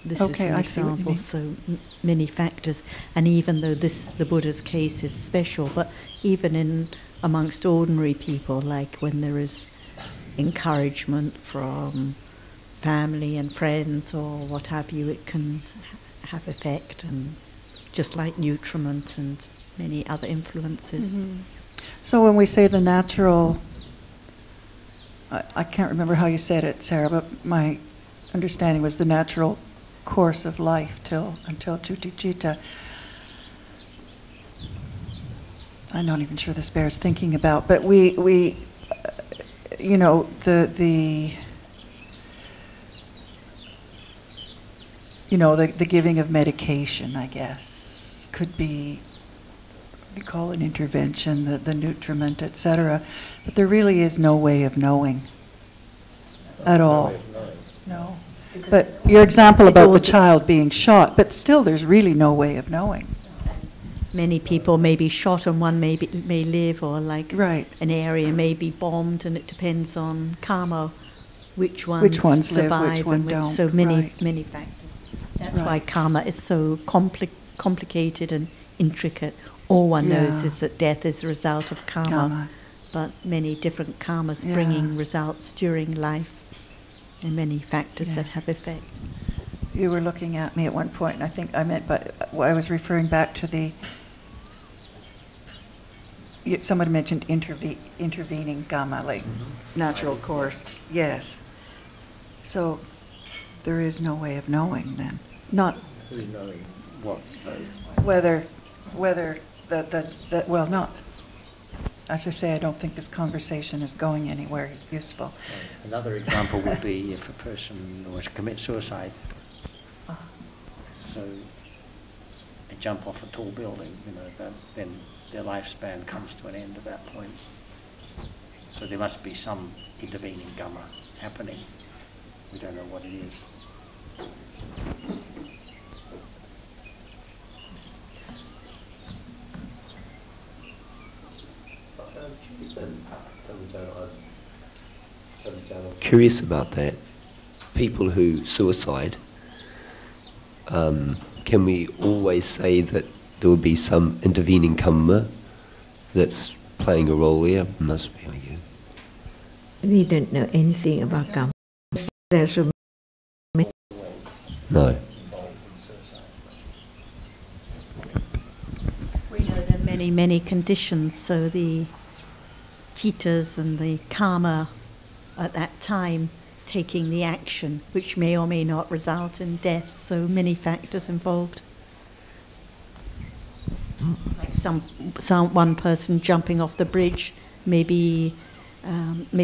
this is an example. So many factors, and even though the Buddha's case is special, but even amongst ordinary people, like when there is encouragement from family and friends or what have you, it can have effect, and just like nutriment and many other influences. Mm-hmm. So when we say the natural, I can't remember how you said it, Sarah, but my understanding was the natural course of life until Juticita. I'm not even sure this bears thinking about, but we the giving of medication, I guess, could be, we call it intervention, the nutriment, etc. But there really is no way of knowing at all. No. But your example about the child being shot, but still there's really no way of knowing. Many people may be shot and one may live, or like an area may be bombed, and it depends on karma, which ones survive, which one don't. So many factors. That's why karma is so complicated and intricate. All one knows is that death is a result of karma. But many different karmas bringing results during life, and many factors that have effect. You were looking at me at one point, and I think I meant, but I was referring back to someone mentioned intervening karma, like natural course. Yes. So there is no way of knowing then. Not knowing what? Whether well, not. As I say, I don't think this conversation is going anywhere useful. Another example would be if a person were to commit suicide. So they jump off a tall building, then their lifespan comes to an end at that point. So there must be some intervening karma happening. We don't know what it is. Curious about that. People who suicide, can we always say that there will be some intervening karma that's playing a role here? Must be, I guess. We don't know anything about karma. No. We know there are many conditions, so the citas and the karma at that time taking the action, which may or may not result in death, so many factors involved. Like one person jumping off the bridge may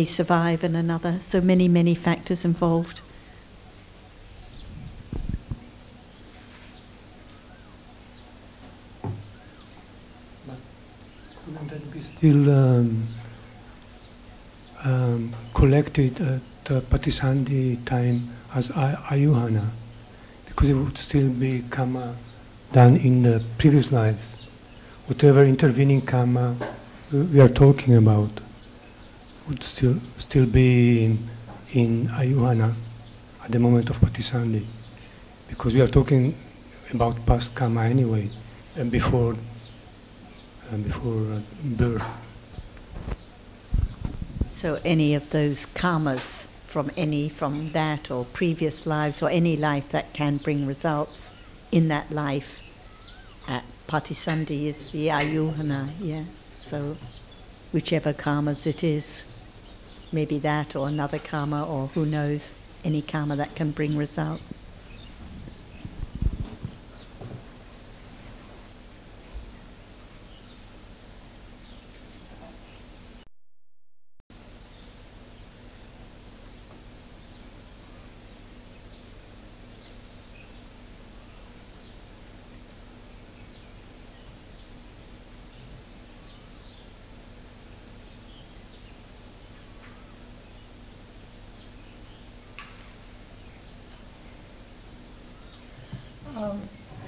survive, and another, so many factors involved. Couldn't that be still collected at Patisandhi time as ayuhana, because it would still be karma done in the previous lives. Whatever intervening karma we are talking about would still be in ayuhana at the moment of Patisandhi, because we are talking about past karma anyway, and before birth. So any of those karmas from that or previous lives or any life that can bring results in that life, Patisandhi is the ayuhana, yeah. So whichever karmas it is, maybe that or another karma or who knows, any karma that can bring results.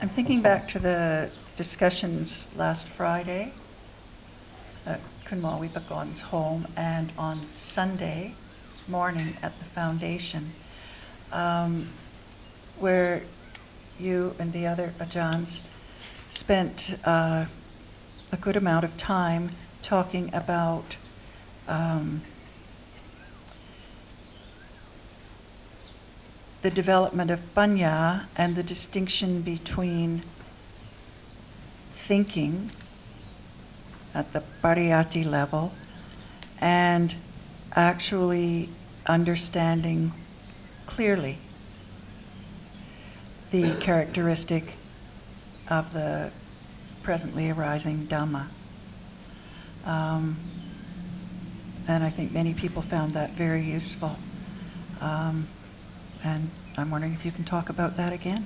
I'm thinking back to the discussions last Friday at Kunmal Wipagon's home and on Sunday morning at the foundation, where you and the other Ajahns spent a good amount of time talking about the development of Panya and the distinction between thinking at the pariyati level and actually understanding clearly the characteristic of the presently arising Dhamma. And I think many people found that very useful. And I'm wondering if you can talk about that again.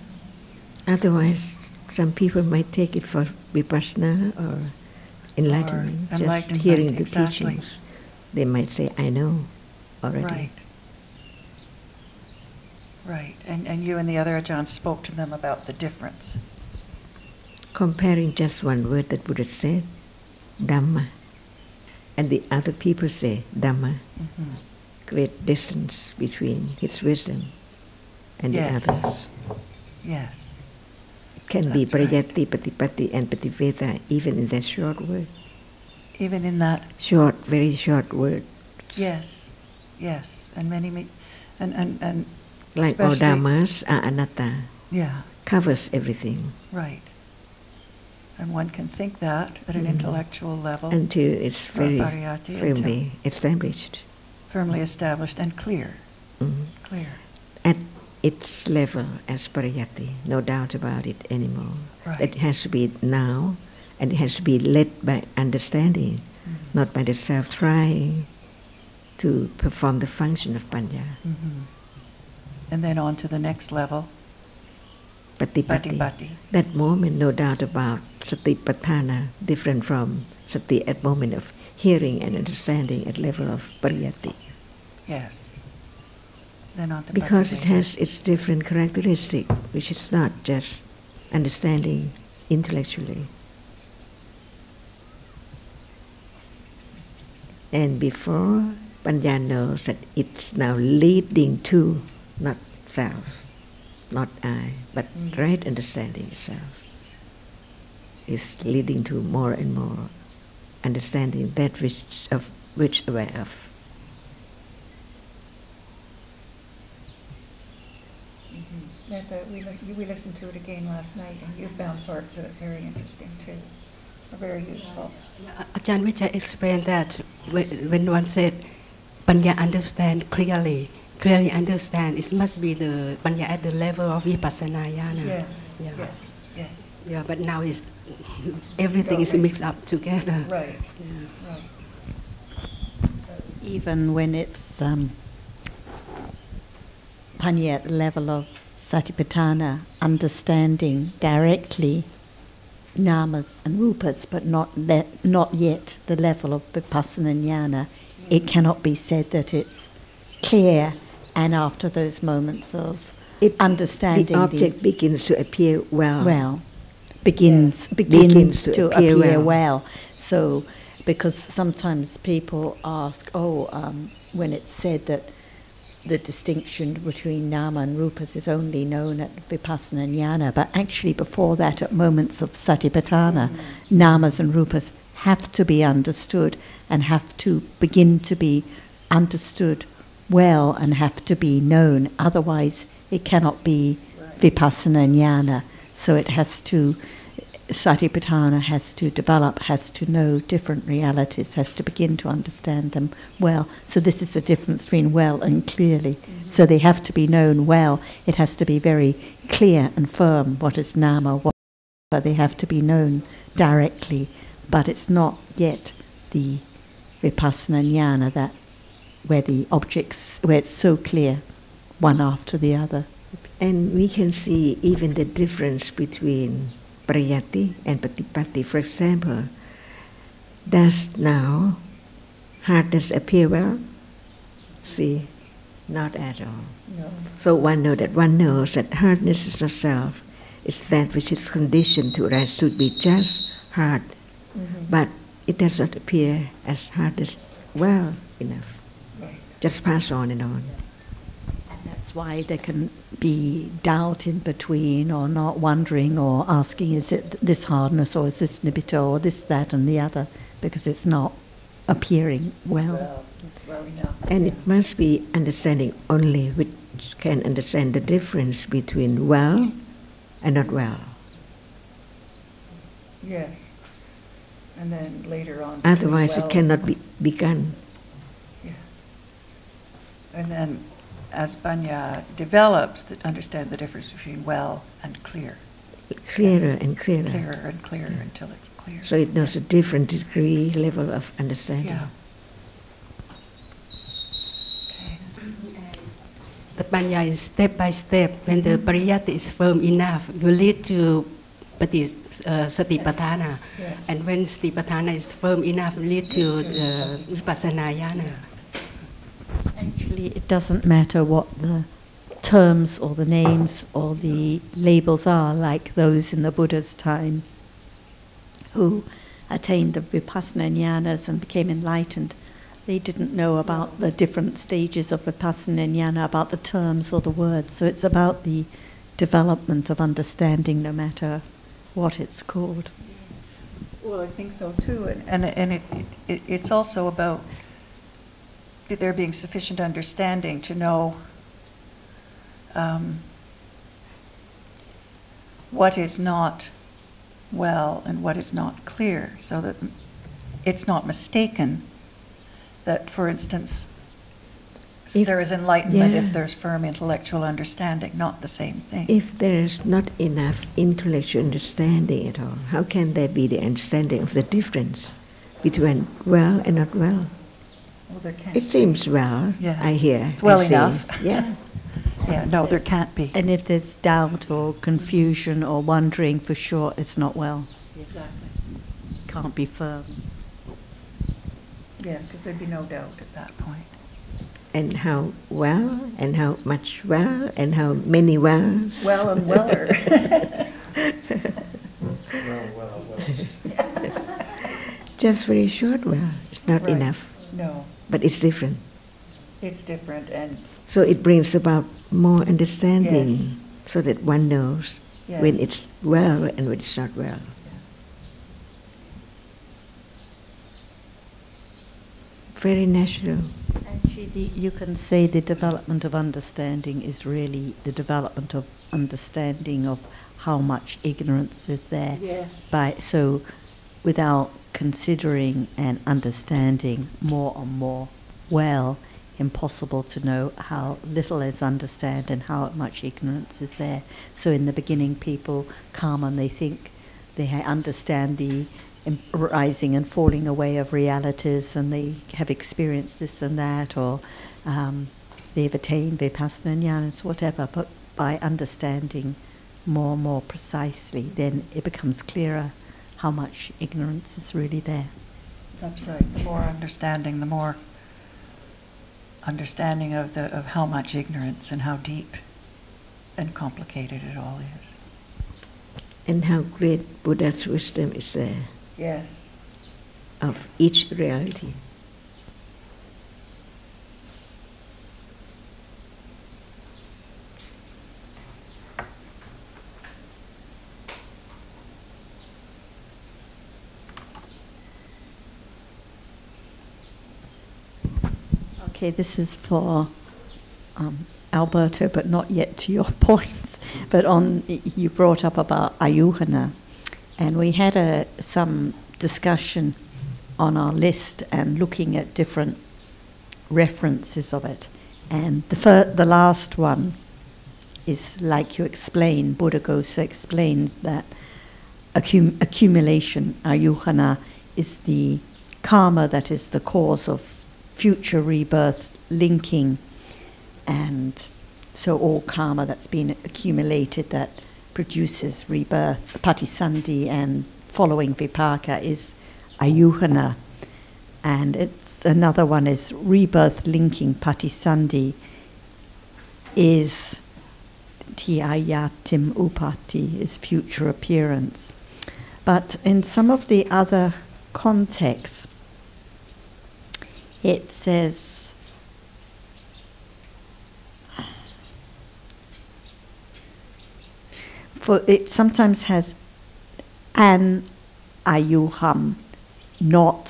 Otherwise, some people might take it for vipassana or enlightenment, Or just hearing the exactly. teachings. They might say, I know already. Right. Right. And you and the other Ajahns spoke to them about the difference. Comparing just one word that Buddha said, Dhamma, and the other people say Dhamma, great distance between his wisdom and Yes. the others. Yes. It can be That's right. Prayati, Patipatti and Pativeda even in that short word. Even in that. Short, very short word. Yes. Yes. And many, and Like all especially- Dhammas are anatta, yeah. covers everything. Right. And one can think that at an intellectual level, Until it's very pariyati, firmly established. firmly established and clear. Clear. At its level as pariyati, no doubt about it anymore. Right. That has to be now, and it has to be led by understanding, not by the self trying to perform the function of panya. And then on to the next level, Patipatti. Patipatti. That moment, no doubt about satipatthana, different from sati at moment of hearing and understanding at level of pariyati. Yes. Then on to Because it Patipatti. has its different characteristic, which is not just understanding intellectually. And before, Panya knows that it's now leading to, not self, not I, but right understanding itself is leading to more and more understanding that which aware of. We listened to it again last night, and you found parts of it very interesting too, or very useful. Ajahn Vijay explained that when one said Panya understand clearly understand, it must be the Panya at the level of Vipassana Yana. Yes, Yeah. yes, yes. Yeah, but now everything is mixed up together. Right, Yeah. right. Even when it's Panya at the level of Satipatthana, understanding directly namas and rupas, but not yet the level of Vipassana Jnana, it cannot be said that it's clear, and after those moments of understanding, The object begins to appear begins to appear well. So, because sometimes people ask, when it's said that the distinction between nama and rupas is only known at Vipassana Jnana, but actually before that, at moments of Satipatthana, namas and rupas have to be understood and have to begin to be understood well and have to be known. Otherwise, it cannot be vipassana jnana. So it has to, satipatthana has to develop, has to know different realities, has to begin to understand them well. So this is the difference between well and clearly. Mm-hmm. So they have to be known well. It has to be very clear and firm what is nama, what they have to be known directly. But it's not yet the vipassana jnana that where the objects, where it's so clear, one after the other. And we can see even the difference between pariyatti and patipatti. For example, does now hardness appear well? See, not at all. No. So one knows that hardness is not self. It's that which is conditioned to arise should be just hard. Mm-hmm. But it does not appear as hardness well enough. Right. Just pass on and on. And that's why there can be doubt in between, or not wondering, or asking, is it this hardness, or is this nibbita, or this, that, and the other, because it's not appearing well. And it must be understanding only which can understand the difference between well and not well. Yes. And then later on. Otherwise it cannot be begun. Yeah. And then as Banya develops, understand the difference between well and clear. Clearer and clearer. Clearer and clearer until it's clear. So it knows a different degree, level of understanding. Yeah. The Panya is step by step. When the pariyatti is firm enough, you lead to satipatthana. Yes. And when satipatthana is firm enough, lead to vipassana jnana. Actually, it doesn't matter what the terms or the names or the labels are, like those in the Buddha's time who attained the vipassana jnanas and became enlightened. They didn't know about the different stages of vipassana jnana, about the terms or the words. So it's about the development of understanding, no matter what it's called. Well, I think so too, and it's also about there being sufficient understanding to know what is not well and what is not clear, so that it's not mistaken that, for instance, there is enlightenment if there's firm intellectual understanding, not the same thing. If there is not enough intellectual understanding at all, how can there be the understanding of the difference between well and not well? Well, there can't. It seems well, I hear. It's well I see. enough. Yeah. Yeah, no, there can't be. And if there's doubt or confusion or wondering, for sure it's not well. Exactly. Can't be firm. Yes, because there'd be no doubt at that point. And how well, and how much well, and how many wells? Well and weller. Just very short well. It's not enough. No. But it's different. It's different, and so it brings about more understanding, yes. So that one knows when it's well and when it's not well. Very natural. Actually, you can say the development of understanding is really the development of understanding of how much ignorance is there. Yes. So without considering and understanding more and more well, impossible to know how little is understood and how much ignorance is there. So in the beginning, people come and they think they understand the rising and falling away of realities, and they have experienced this and that, or they've attained vipassana jnanas, whatever. But by understanding more and more precisely, then it becomes clearer how much ignorance is really there. That's right. The more understanding, the more understanding of how much ignorance and how deep and complicated it all is. And how great Buddha's wisdom is there. Yes. Of each reality. Okay, this is for Alberto, but not yet to your points. But you brought up about ayuhana, and we had some discussion on our list and looking at different references of it. And the last one is like you explained, Buddhaghosa explains that accumulation, ayuhana, is the karma that is the cause of future rebirth linking, and so all karma that's been accumulated that produces rebirth, patisandhi, and following vipaka is ayuhana. And another one is rebirth linking patisandhi is tiayatim upati, is future appearance. But in some of the other contexts, it says it sometimes has an ayuham, not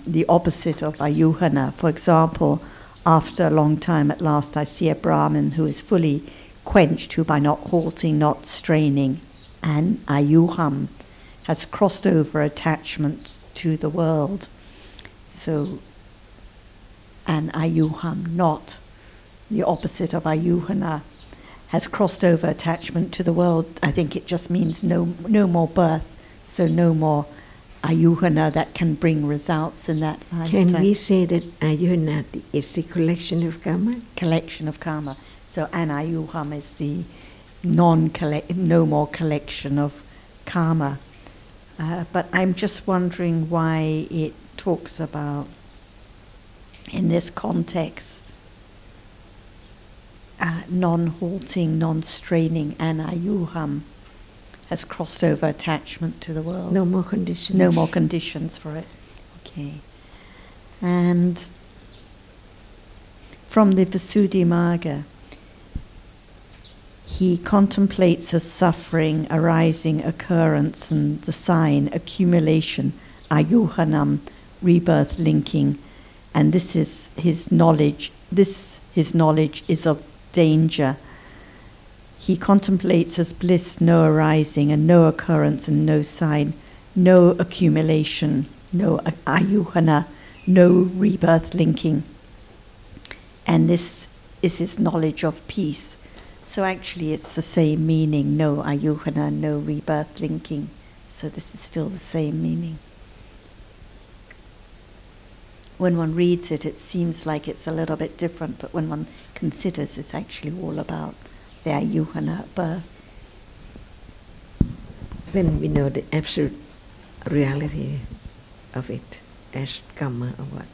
the opposite of ayuhana. For example, after a long time, at last I see a Brahmin who is fully quenched, who by not halting, not straining, and ayuham has crossed over attachment to the world. So, an ayuham, not the opposite of ayuhana, has crossed over attachment to the world. I think it just means no more birth, so no more ayuhana that can bring results in that lifetime. Can we say that ayuhana is the collection of karma? Collection of karma. So an ayuham is the no more collection of karma. But I'm just wondering why it talks about, in this context, non-halting, non-straining, and ayuham has crossed over attachment to the world. No more conditions. No more conditions for it. Okay. And from the Visuddhimagga, he contemplates a suffering, arising, occurrence, and the sign, accumulation, ayuhanam, rebirth linking, and this is his knowledge. His knowledge is of danger. He contemplates as bliss, no arising, and no occurrence, and no sign, no accumulation, no ayuhana, no rebirth linking. And this is his knowledge of peace. So actually it's the same meaning, no ayuhana, no rebirth linking. So this is still the same meaning. When one reads it, it seems like it's a little bit different, but when one considers, it's actually all about the ayuhana birth. When we know the absolute reality of it as karma or what?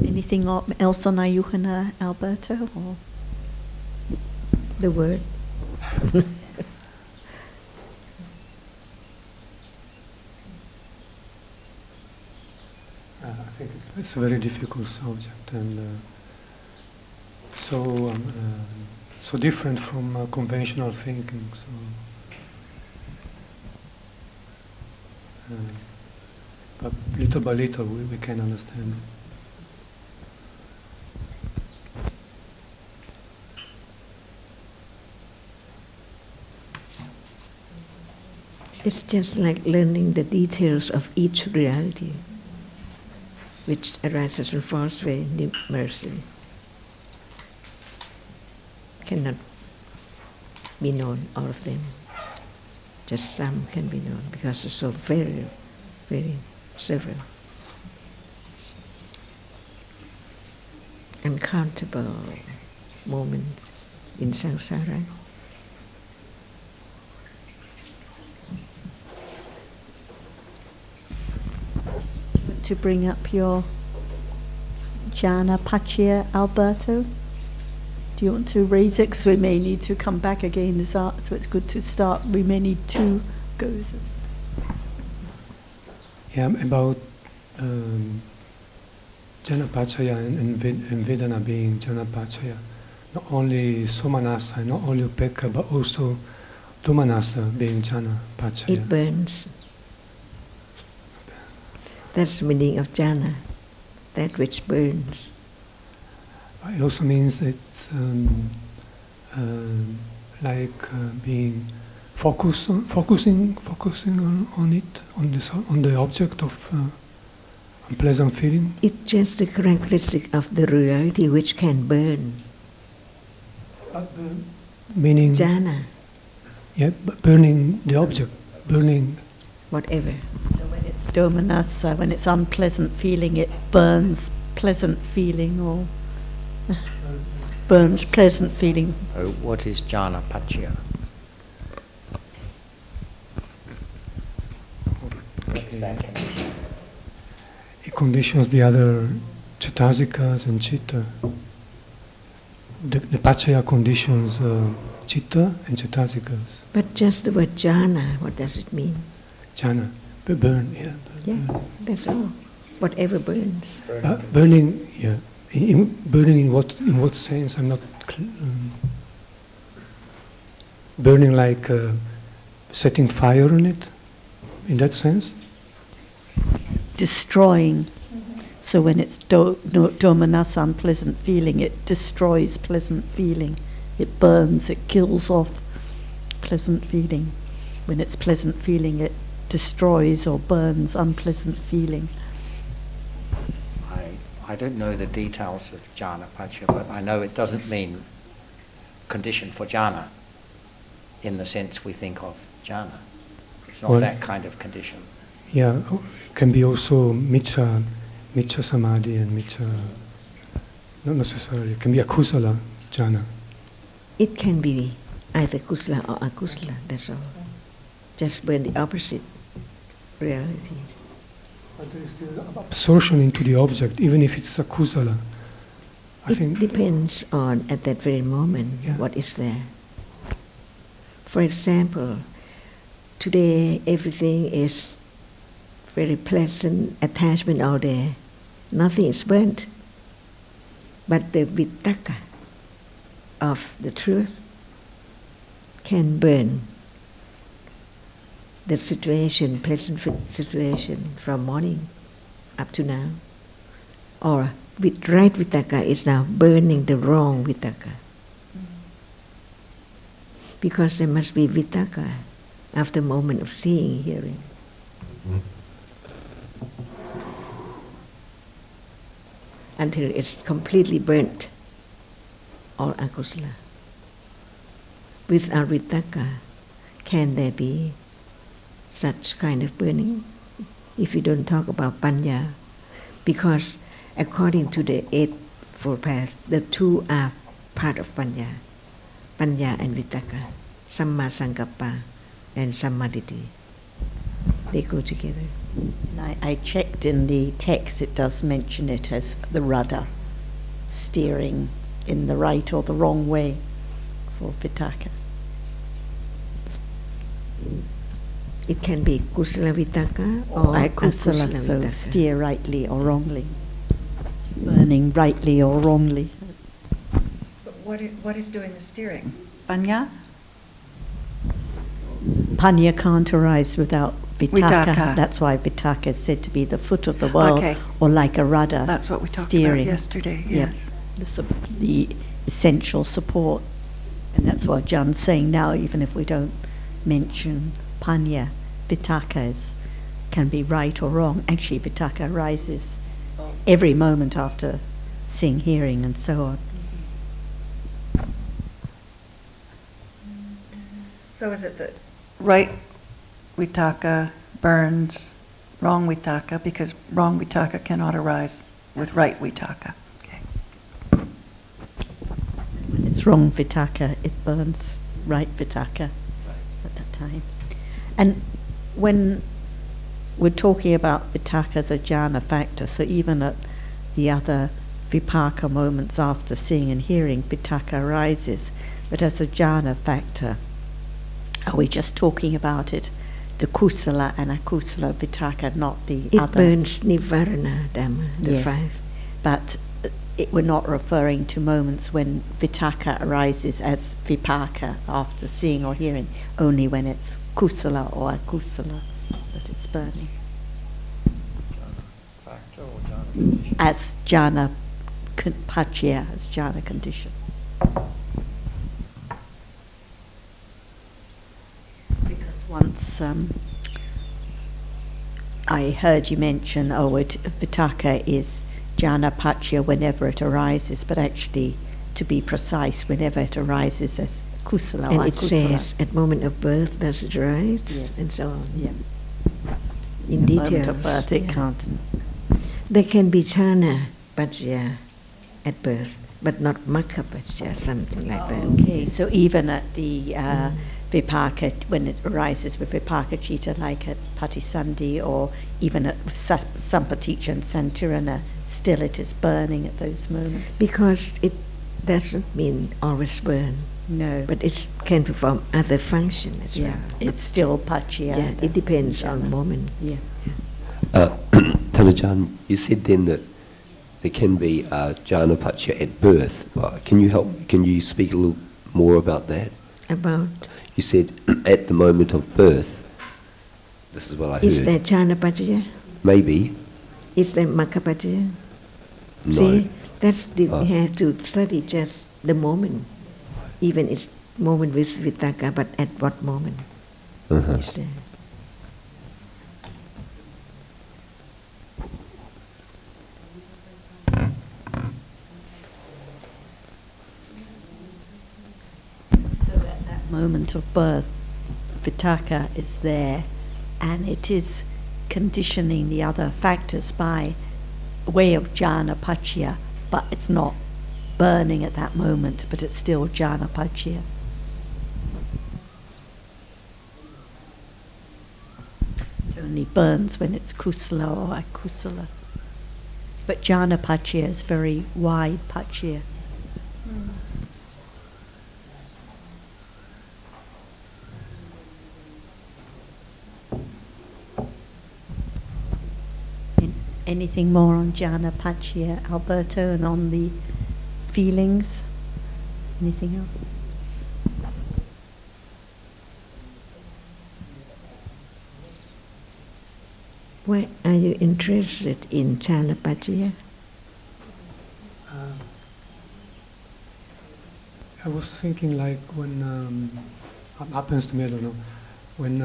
Anything else on ayuhana, Alberto? Or? The word. I think it's a very difficult subject, and so different from conventional thinking. But little by little we can understand it. It's just like learning the details of each reality, which arises and falls away numerously. Cannot be known, all of them. Just some can be known, because it's so very, very several. Uncountable moments in samsara. To bring up your jhana pachya, Alberto? Do you want to raise it? Because we may need to come back again, so it's good to start. We may need 2 goes. Yeah, about Janapachaya and Vedana being Janapachaya. Not only Somanasa, not only Upekkha, but also Domanasa being Janapachaya. It burns. That's the meaning of jhana, that which burns. It also means it's being focusing on it, on the object of unpleasant feeling. It's just the characteristic of the reality which can burn. Meaning jhana. Yeah, burning the object, burning whatever. So when it's domanassa, when it's unpleasant feeling, it burns pleasant feeling, or burns pleasant feeling. So what is jhana pachya? What is that condition? It conditions the other cetasikas and citta. The pachaya conditions citta and cetasikas. But just the word jhana, what does it mean? Jhana, burn, yeah. Yeah, that's all. Whatever burns. Burning, yeah. Burning in what sense? I'm not. Burning like setting fire on it, in that sense. Destroying. So when it's domanassa, unpleasant feeling, it destroys pleasant feeling. It burns, it kills off pleasant feeling. When it's pleasant feeling, it destroys or burns unpleasant feeling. I don't know the details of jhana pachya, but I know it doesn't mean condition for jhana in the sense we think of jhana. It's not that kind of condition. Yeah, can be also miccha samadhi and miccha, not necessarily, it can be akusala jhana. It can be either kusala or akusala, that's all. Just burn the opposite reality. But there is still absorption into the object, even if it's akusala. I think it depends on, at that very moment, what is there. For example, today everything is very pleasant, attachment all there. Nothing is burnt. But the vitakka of the truth can burn the situation, pleasant situation from morning up to now. Or with right vitakka is now burning the wrong vitakka. Because there must be vitakka after moment of seeing, hearing. Until it's completely burnt, all akusala. Without vitakka, can there be such kind of burning? If you don't talk about panya, because according to the Eightfold Path, the two are part of panya. Panya and vitakka, samma sankappa and sammaditthi. They go together. I checked in the text, it does mention it as the rudder, steering in the right or the wrong way for vitakka. It can be kusala vitakka or akusala vitakka. So steer rightly or wrongly, burning rightly or wrongly. But what is doing the steering? Panya? Panya can't arise without vitakka. Vitakka. That's why vitakka is said to be the foot of the world, or like a rudder. That's what we talked steering. about yesterday. Yes. Yep. The essential support, and that's what John's saying now. Even if we don't mention panya, vitakka can be right or wrong. Actually, vitakka arises every moment after seeing, hearing, and so on. So is it that right vitakka burns wrong vitakka because wrong vitakka cannot arise with right vitakka? Okay. When it's wrong vitakka, it burns right vitakka at that time. And when we're talking about vitakka as a jhana factor, so even at the other vipaka moments after seeing and hearing, vitaka arises. But as a jhana factor, are we just talking about it, the kusala and akusala vitaka, not the it other? It burns nivarana dhamma, the yes. 5. But we're not referring to moments when vitaka arises as vipaka after seeing or hearing, only when it's kusala or akusala that it's burning. Factor or jhana condition? As jhana pachya, as jhana condition. Because once I heard you mention, vitaka is jhana pachya whenever it arises, but actually, to be precise, whenever it arises as kusala and or it akusala. says at moment of birth does it rise, yes. and so on. Yeah. In detail. Moment of birth, it can't. There can be jhana pachya at birth, but not makha pachya, something like that. Okay, so even at the vipaka, when it arises with vipaka citta, like at patisandhi, or even at sampaticca and santirana, still it is burning at those moments. Because it doesn't mean always burn. No. But it can perform other function as well. It's still pachya. Yeah, it depends on the moment. Yeah. Tanajan, you said then that there can be jhana pachya at birth. Can you speak a little more about that? About? You said at the moment of birth. This is what I heard. Is that jhana pachya? Maybe. Is that makha pachya? No. See, we have to study just the moment. Even it's moment with vitaka, but at what moment is there? So at that moment of birth, vitaka is there, and it is conditioning the other factors by way of jhana pachya, but it's not burning at that moment, but it's still jhana pachya. It only burns when it's kusala or akusala. But jhana pachya is very wide pachya. Anything more on jhana pachya, Alberto, and on the feelings? Anything else? Why are you interested in jhana pachya? I was thinking like when happens to me, I don't know, when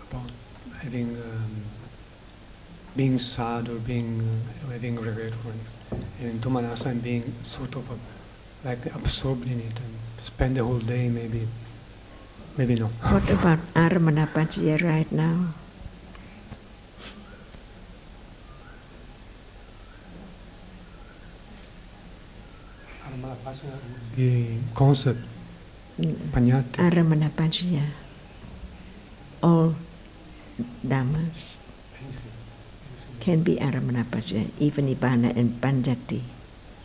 about having being sad or having regretful, and Dhammanasa and being sort of like absorbed in it and spend the whole day, maybe no. What about aramana pachya right now? Aramana pachya would be concept, panyati. Aramana pachya, all dhammas can be aramana pachya, even nibbana and panjati.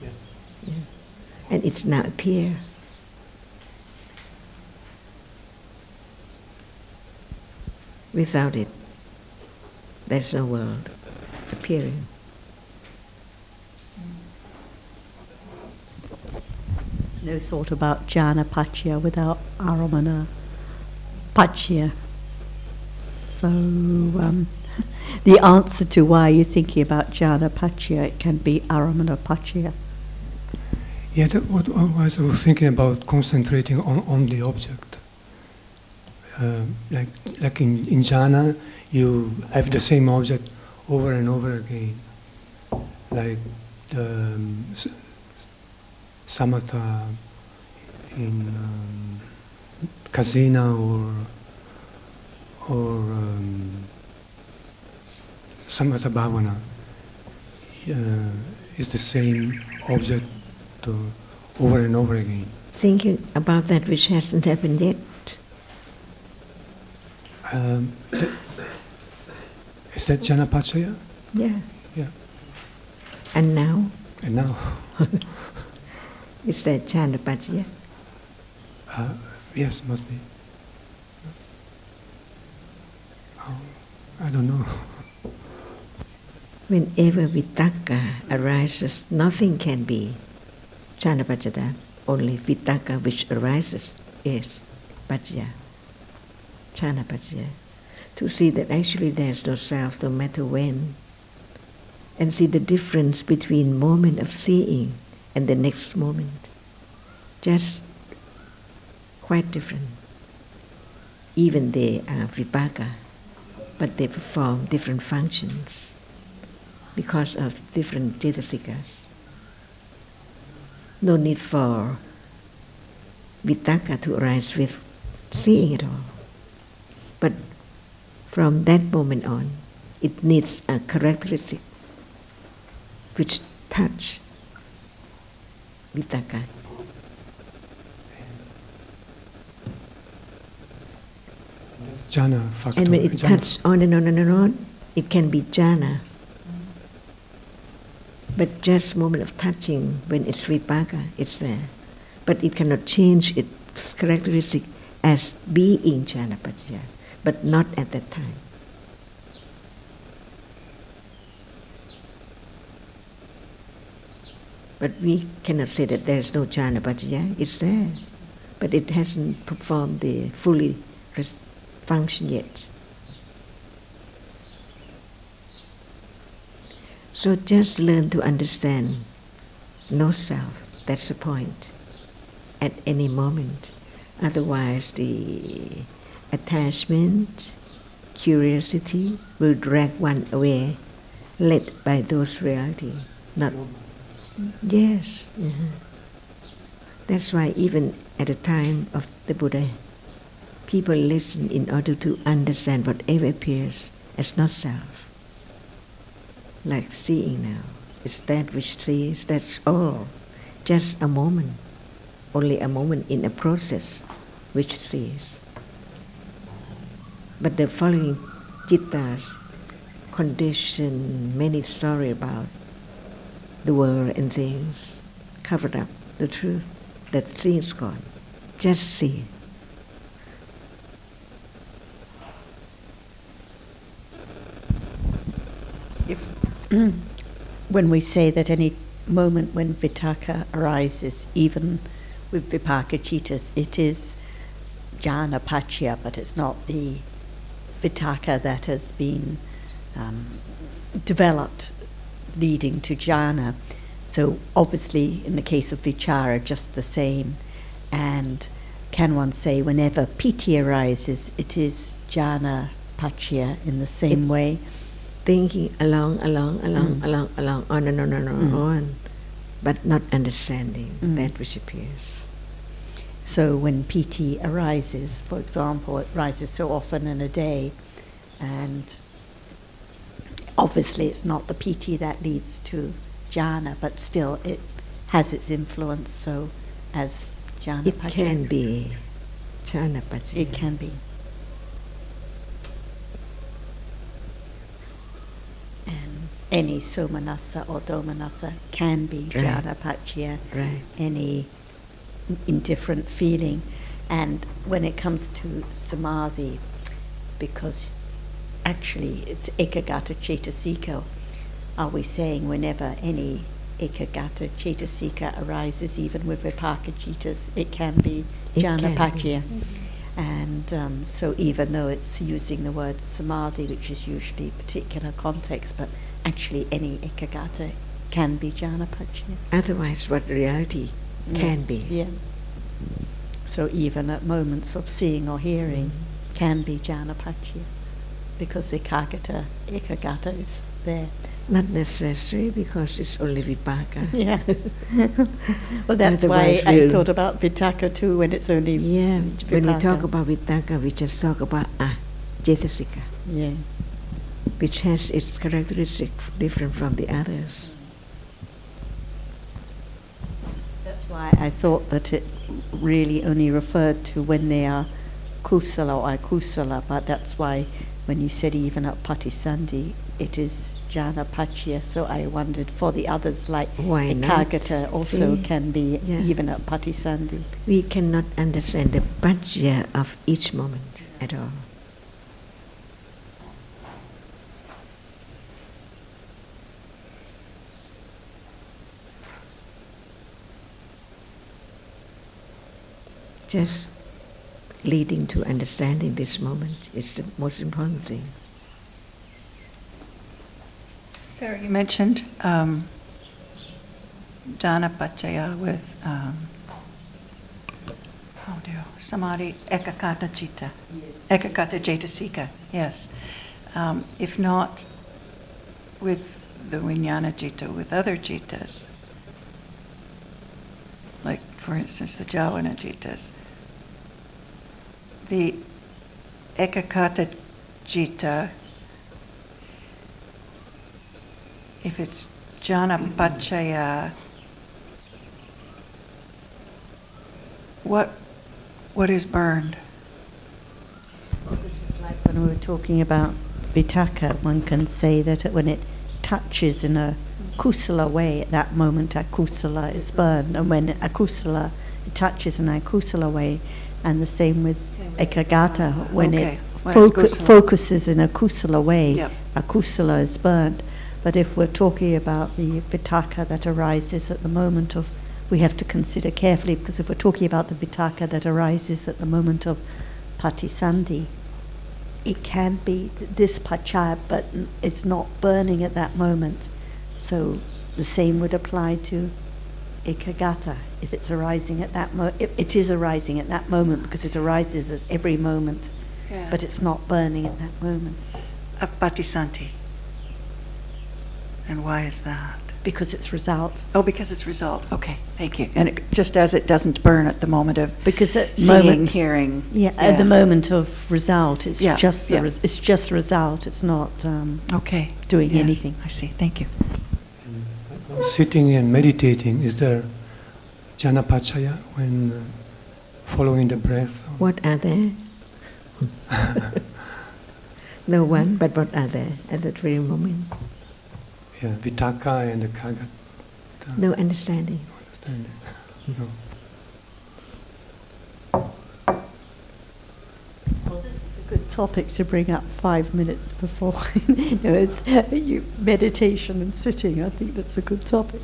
Yes. Yeah. And it's now appear. Without it, there's no world appearing. No thought about jhana pachya without aramana pachya. So the answer to why you're thinking about jhana pachya, it can be aramana pachya. Yeah, what I was thinking about concentrating on the object. Like in jhana, you have the same object over and over again. Like the samatha in kasina or samatha bhavana is the same object over and over again. Thinking about that which hasn't happened yet. Is that jhana pachya? Yeah. Yeah. And now? And now? Is that Chanapajya? Yes, must be. Oh, I don't know. Whenever vitaka arises, nothing can be Chanapajya. Only vitaka which arises is Pajya, Chanapajya. To see that actually there is no self no matter when, and see the difference between moment of seeing and the next moment. Just quite different. Even they are vipaka, but they perform different functions because of different cetasikas. No need for vitaka to arise with seeing it all. But from that moment on, it needs a characteristic which touch vitaka. Jhana factor. And when it touches on and on and on, it can be jhana. But just moment of touching, when it's vipaka, it's there. But it cannot change its characteristic as being Chanapajya, but not at that time. But we cannot say that there is no Chanapajya, it's there. But it hasn't performed the fully function yet. So just learn to understand no self, that's the point, at any moment. Otherwise the attachment, curiosity will drag one away, led by those reality. Not yes. That's why even at the time of the Buddha, people listen in order to understand whatever appears as not self. Like seeing now, it's that which sees, that's all. Just a moment, only a moment in a process which sees. But the following jittas condition many stories about the world and things, covered up the truth that sees God. Just see. When we say that any moment when vitaka arises, even with vipaka citas, it is jhana pachya, but it's not the vitaka that has been developed leading to jhana. So obviously in the case of vichara, just the same. And can one say whenever piti arises, it is jhana pachya in the same way? Thinking along, on and on, but not understanding that which appears. So when piti arises, for example, it rises so often in a day, and obviously it's not the piti that leads to jhana, but still it has its influence, so as jhana It pachya. can be jhana pachya. It can be. And any somanassa or domanassa can be jhana pachya. Right. Any indifferent feeling. And when it comes to samadhi, because actually it's ekagata cetasika, are we saying whenever any ekagata cetasika arises, even with vipaka citas, it can be jhana pachya? And so even though it's using the word samadhi, which is usually a particular context, but actually any ekagata can be jhana pachya. Otherwise, what reality can be. Yeah. So even at moments of seeing or hearing can be jhana pachya, because ekagata is there. Not necessary, because it's only vipaka. Yeah. Well, that's why I thought about vitaka too, when it's only vipaka. When we talk about vitaka, we just talk about cetasika. Yes. Which has its characteristic different from the others. That's why I thought that it really only referred to when they are kusala or akusala, but that's why when you said even at patisandhi, it is jhana paccaya, so I wondered for the others like Why not? ekagata also See? can be Yeah. even at patisandhi. We cannot understand the paccaya of each moment at all. Just leading to understanding this moment is the most important thing. Sarah, you mentioned jhana paccaya with samadhi ekakata citta, ekakata cetasika, yes. If not with the vijnana citta, with other cittas, like for instance the javana cittas, the ekakata citta, if it's jhana paccaya, what is burned? Well, this is like when we were talking about vitakka, one can say that when it touches in a kusala way, at that moment akusala is burned, and when akusala, it touches in a akusala way, and the same with ekagata, when Okay. it When it's kusala. focuses in a kusala way, Yep. akusala is burned. But if we're talking about the vitakka that arises at the moment of, we have to consider carefully, because if we're talking about the vitakka that arises at the moment of patisandhi, it can be this paccaya, but it's not burning at that moment. So the same would apply to ekagata. If it's arising at that it is arising at that moment because it arises at every moment, Yeah. but it's not burning at that moment. Patisanti. And why is that? Because it's result. Oh, because it's result. Okay, thank you. And just as it doesn't burn at the moment of Because at seeing, moment, hearing. at the yes. moment of result, it's Yeah, just the yeah. it's just result. It's not Okay. doing Yes, anything. I see. Thank you. Sitting and meditating, is there jhana paccaya when following the breath? What are there? No one, but what are there at that very moment? Yeah, vitakka and the kagata. No understanding. Understanding. No. Well, this is a good topic to bring up 5 minutes before. It's meditation and sitting. I think that's a good topic.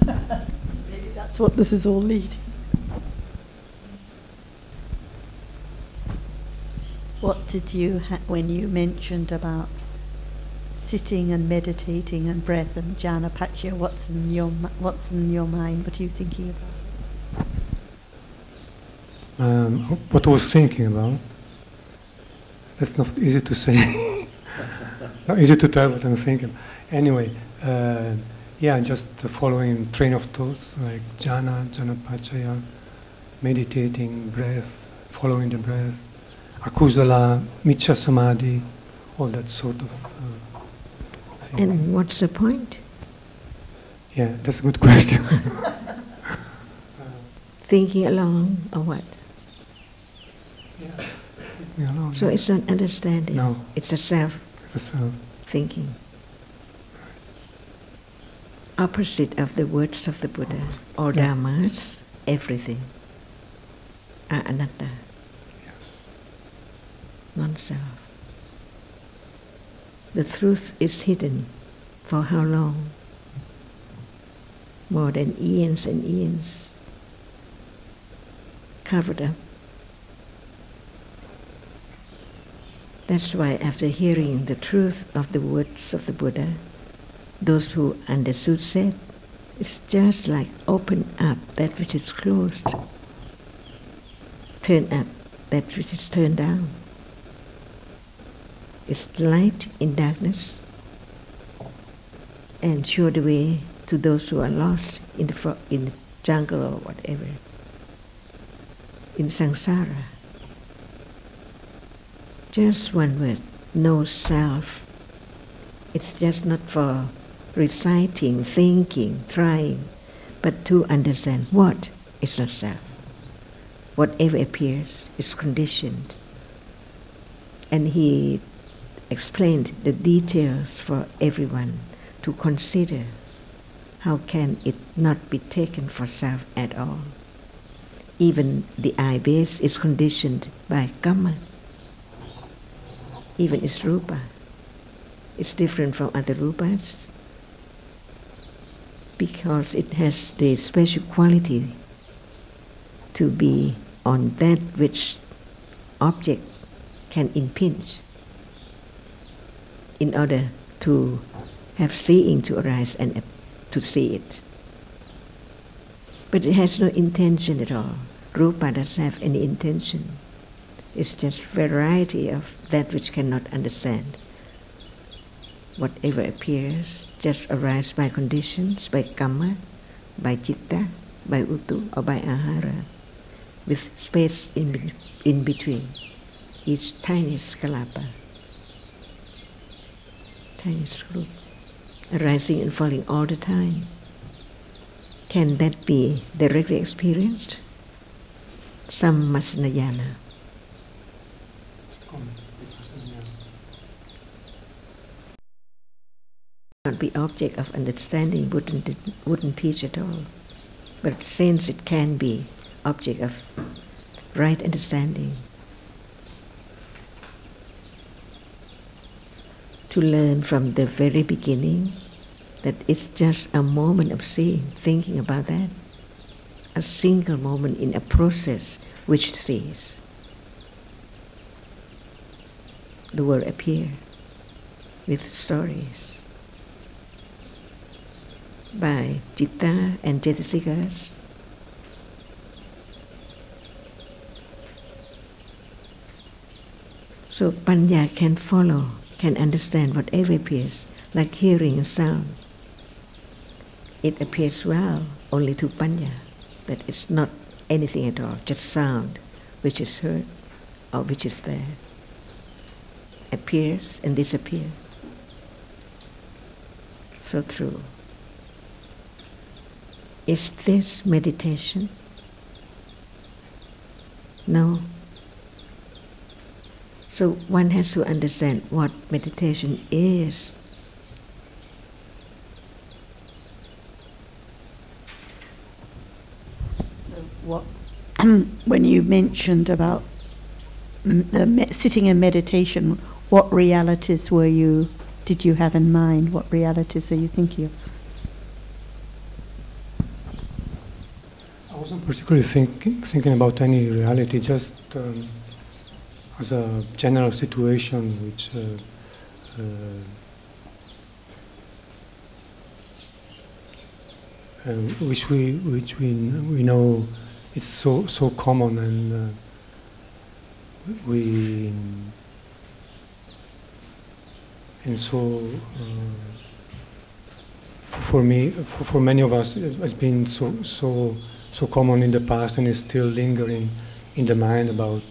Maybe that's what this is all leading. What did you when you mentioned about sitting and meditating and breath and jhana paccaya? What's in your mind? What are you thinking about? What I was thinking about, that's not easy to say. Not easy to tell what I'm thinking. Anyway, just following train of thoughts like jhana paccaya, meditating, breath, following the breath, akusala, miccha samadhi, all that sort of thing. And what's the point? Yeah, that's a good question. Thinking along or what? Yeah, no, So it's not understanding. No. It's a self-thinking. Opposite of the words of the Buddha, or Dhammas, everything are anatta, non-self. The truth is hidden for how long? More than eons and eons. Covered up. That's why after hearing the truth of the words of the Buddha, those who understood said, it's just like open up that which is closed, turn up that which is turned down. It's light in darkness and show the way to those who are lost in the jungle or whatever, in samsara. Just one word, no self. It's just not for reciting, thinking, trying, but to understand what is not self. Whatever appears is conditioned. And he explained the details for everyone to consider. How can it not be taken for self at all? Even the eye base is conditioned by karma. Even its rupa is different from other rupas because it has the special quality to be on that which object can impinge in order to have seeing to arise and to see it. But it has no intention at all. Rupa doesn't have any intention. It's just variety of that which cannot understand. Whatever appears just arises by conditions, by karma, by citta, by utu, or by ahara, with space in between each tiniest kalapa, tiniest group, arising and falling all the time. Can that be directly experienced? Some masnayana. Not be object of understanding wouldn't teach at all. But since it can be object of right understanding, to learn from the very beginning that it's just a moment of seeing, thinking about that, a single moment in a process which sees the world appear with stories by citta and cetasikas. So panya can follow, can understand whatever appears, like hearing a sound. It appears well only to panya, that it's not anything at all, just sound which is heard or which is there. Appears and disappears. So true. Is this meditation? No. So one has to understand what meditation is. So what, when you mentioned about sitting in meditation, what realities did you have in mind? What realities are you thinking of? I wasn't particularly thinking about any reality, just as a general situation which we know it's so common, and so for many of us it's been so common in the past, and is still lingering in the mind about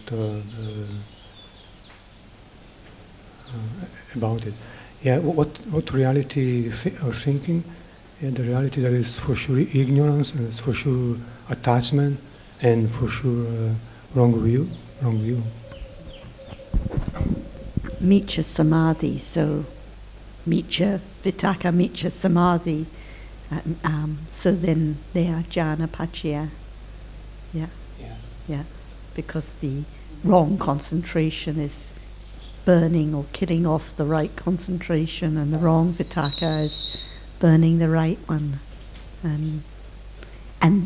it. Yeah, what reality or thinking? Yeah, the reality that is for sure ignorance, and it's for sure attachment, and for sure wrong view. Miccha samadhi, so miccha vitaka, miccha samadhi. So then they are jhana paccaya. Yeah. Because the wrong concentration is burning or killing off the right concentration, and the wrong vitaka is burning the right one. And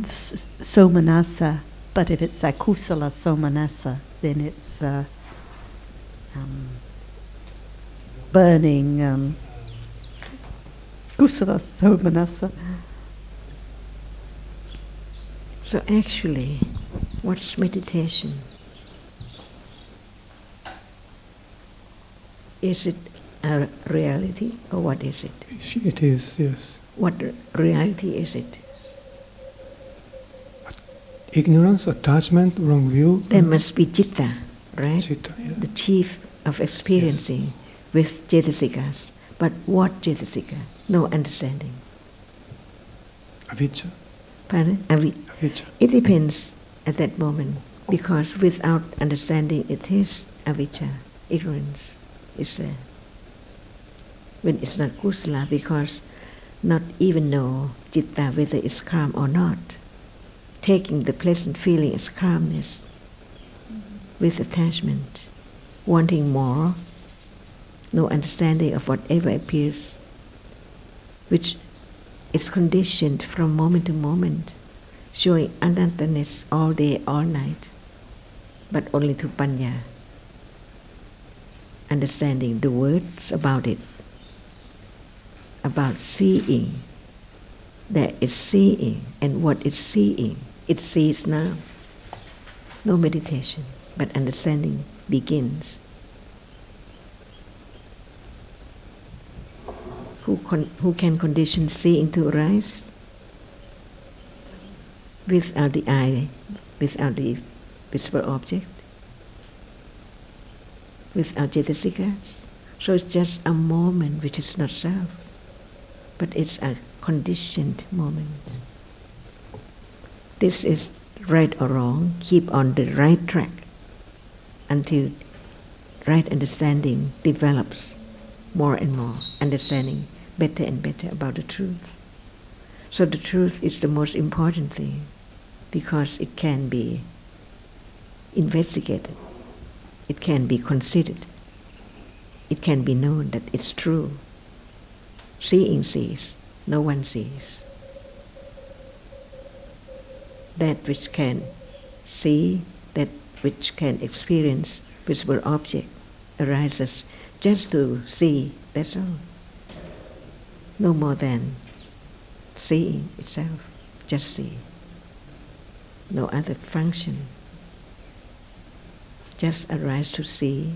somanasa, but if it's akusala somanasa, then it's burning kusala somanasa. So actually, what's meditation? Is it a reality, or what is it? It is, yes. What reality is it? Ignorance, attachment, wrong view. There must be citta, right? Citta, yeah. The chief of experiencing, yes, with cetasikas. But what cetasika? No understanding. Avijja. Pardon? Avijja. It depends at that moment, because without understanding it is avijja, ignorance is there. when it's not kusala, because not even know citta whether it's calm or not. Taking the pleasant feeling as calmness with attachment, wanting more, no understanding of whatever appears, which is conditioned from moment to moment, showing anantaness all day, all night, but only through panya, understanding the words about it, about seeing. There is seeing, and what is seeing? It sees now. No meditation, but understanding begins. Who can condition seeing to arise? Without the eye, without the visible object, without cetasikas. So it's just a moment which is not self, but it's a conditioned moment. This is right or wrong, keep on the right track until right understanding develops more and more, understanding better and better about the truth. So the truth is the most important thing, because it can be investigated, it can be considered, it can be known that it's true. Seeing sees, no one sees. That which can see, that which can experience visible object arises just to see, that's all. No more than seeing itself, just see. No other function. Just arise to see,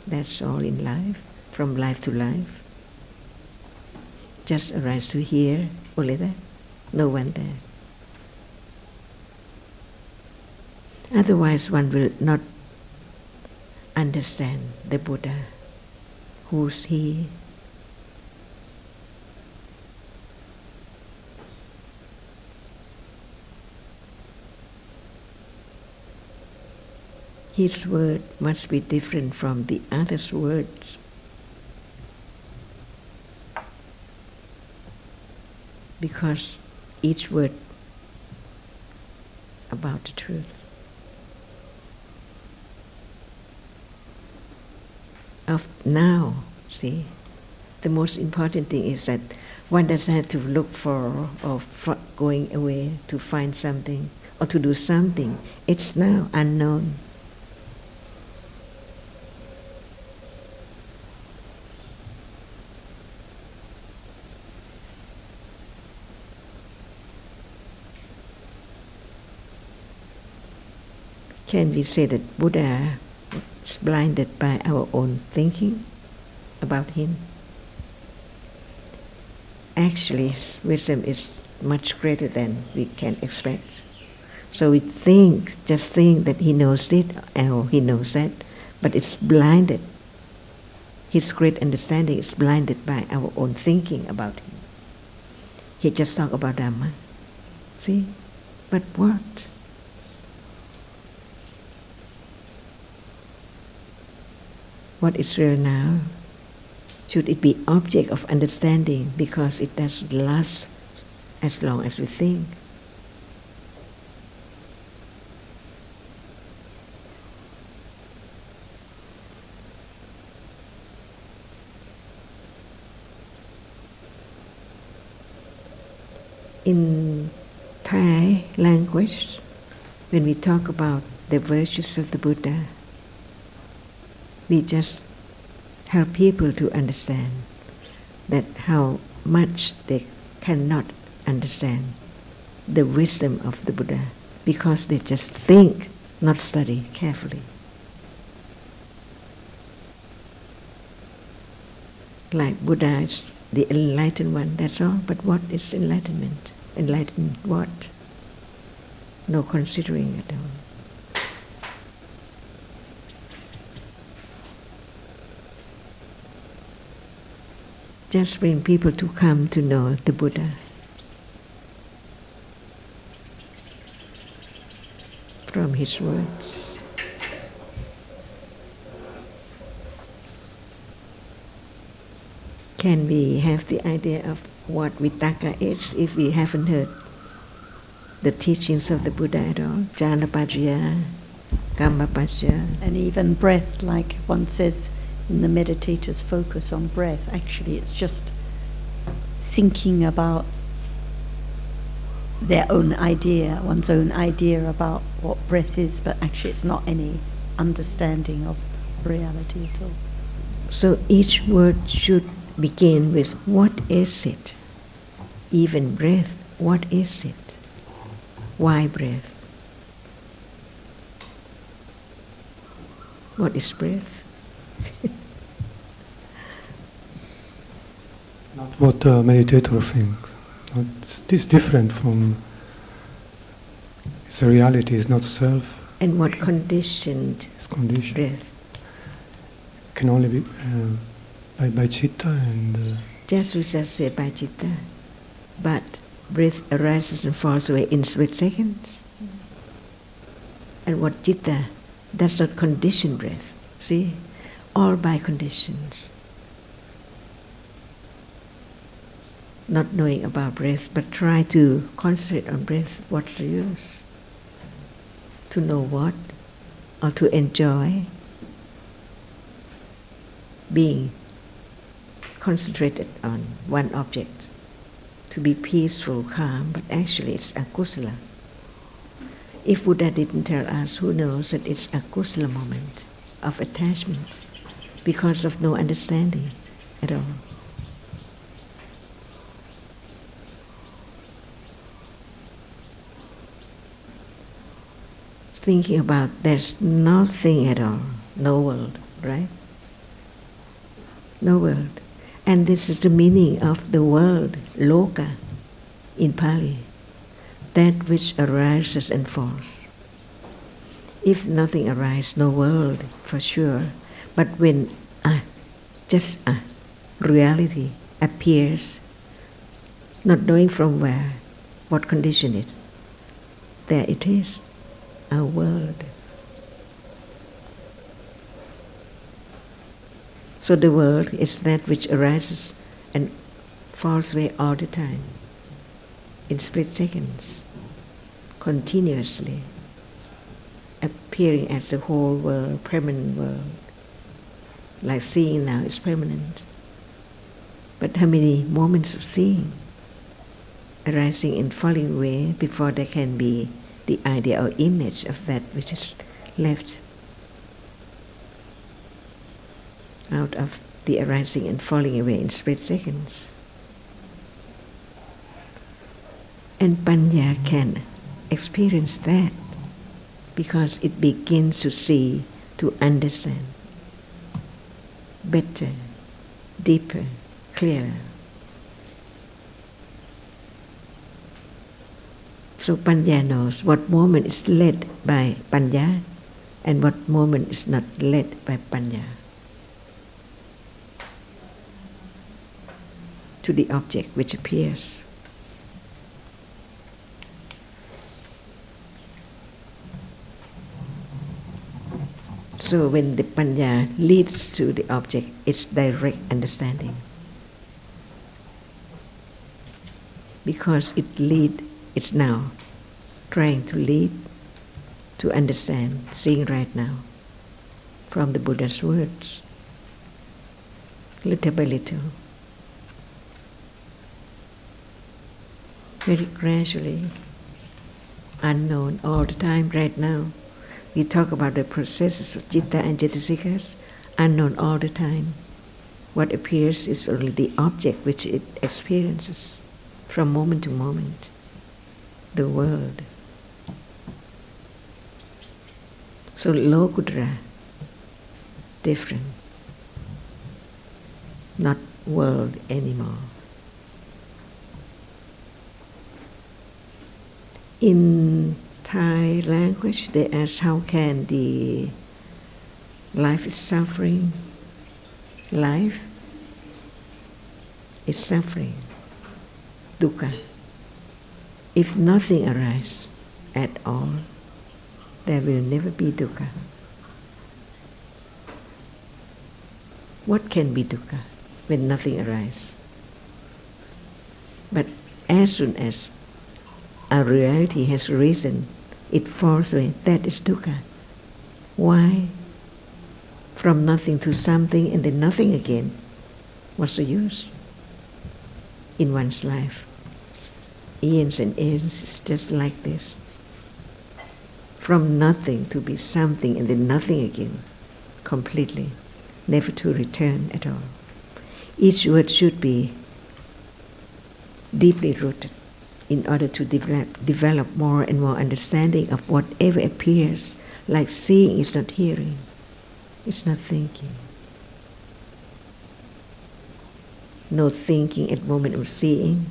that's all in life, from life to life. Just arise to hear, only that, no one there. Otherwise one will not understand the Buddha. Who's he? His word must be different from the others' words. Because each word about the truth. Of now, see, the most important thing is that one doesn't have to look for or going away to find something or to do something. It's now unknown. Can we say that Buddha is blinded by our own thinking about him? Actually, his wisdom is much greater than we can expect. So we just think that he knows it, or he knows that, but it's blinded. His great understanding is blinded by our own thinking about him. He just talked about Dhamma. See? But what? What is real now? Should it be object of understanding, because it doesn't last as long as we think? In Thai language, when we talk about the virtues of the Buddha, we just help people to understand that how much they cannot understand the wisdom of the Buddha, because they just think, not study carefully. Like Buddha is the enlightened one, that's all. But what is enlightenment? Enlightened what? No considering at all. Just bring people to come to know the Buddha. From his words. can we have the idea of what vitaka is if we haven't heard the teachings of the Buddha at all? Jnana-paccaya, Kamma-paccaya. And even breath, like one says in the meditators focus on breath, actually it's just thinking about their own idea, one's own idea about what breath is, but actually it's not any understanding of reality at all. So each word should begin with, what is it? Even breath, what is it? Why breath? What is breath? Not what the meditator thinks. It's different from, it's a reality, it's not self. And what conditioned breath? Can only be by citta and... Just we just said by citta. But breath arises and falls away in split seconds. And what citta does not condition breath. See? All by conditions. Not knowing about breath, but try to concentrate on breath. What's the use? To know what? Or to enjoy being concentrated on one object. To be peaceful, calm, but actually it's akusala. If Buddha didn't tell us, who knows that it's a kusala moment of attachment because of no understanding at all. Thinking about there's nothing at all, no world, right? No world. And this is the meaning of the word, loka, in Pali, that which arises and falls. If nothing arises, no world, for sure. But when just reality appears, not knowing from where, what condition it, there it is. Our world. So the world is that which arises and falls away all the time, in split seconds, continuously, appearing as the whole world, permanent world. Like seeing now is permanent. But how many moments of seeing arising and falling away before there can be the idea or image of that which is left out of the arising and falling away in split seconds. And Panya can experience that because it begins to see, to understand better, deeper, clearer. So Panya knows what moment is led by Panya and what moment is not led by Panya to the object which appears. So when the Panya leads to the object, it's direct understanding. Because it's now trying to lead to understand, seeing right now from the Buddha's words, little by little, very gradually, unknown all the time right now. We talk about the processes of citta and cetasikas, unknown all the time. What appears is only the object which it experiences from moment to moment. The world. So Lokudra, different. Not world anymore. In Thai language, they ask how can the life is suffering. Life is suffering. Dukkha. If nothing arises at all, there will never be dukkha. What can be dukkha? when nothing arises. But as soon as our reality has risen, it falls away. That is dukkha. Why? From nothing to something and then nothing again. What's the use in one's life? Eons and eons is just like this. From nothing to be something and then nothing again, completely, never to return at all. Each word should be deeply rooted in order to develop more and more understanding of whatever appears, like seeing is not hearing, it's not thinking. No thinking at the moment of seeing.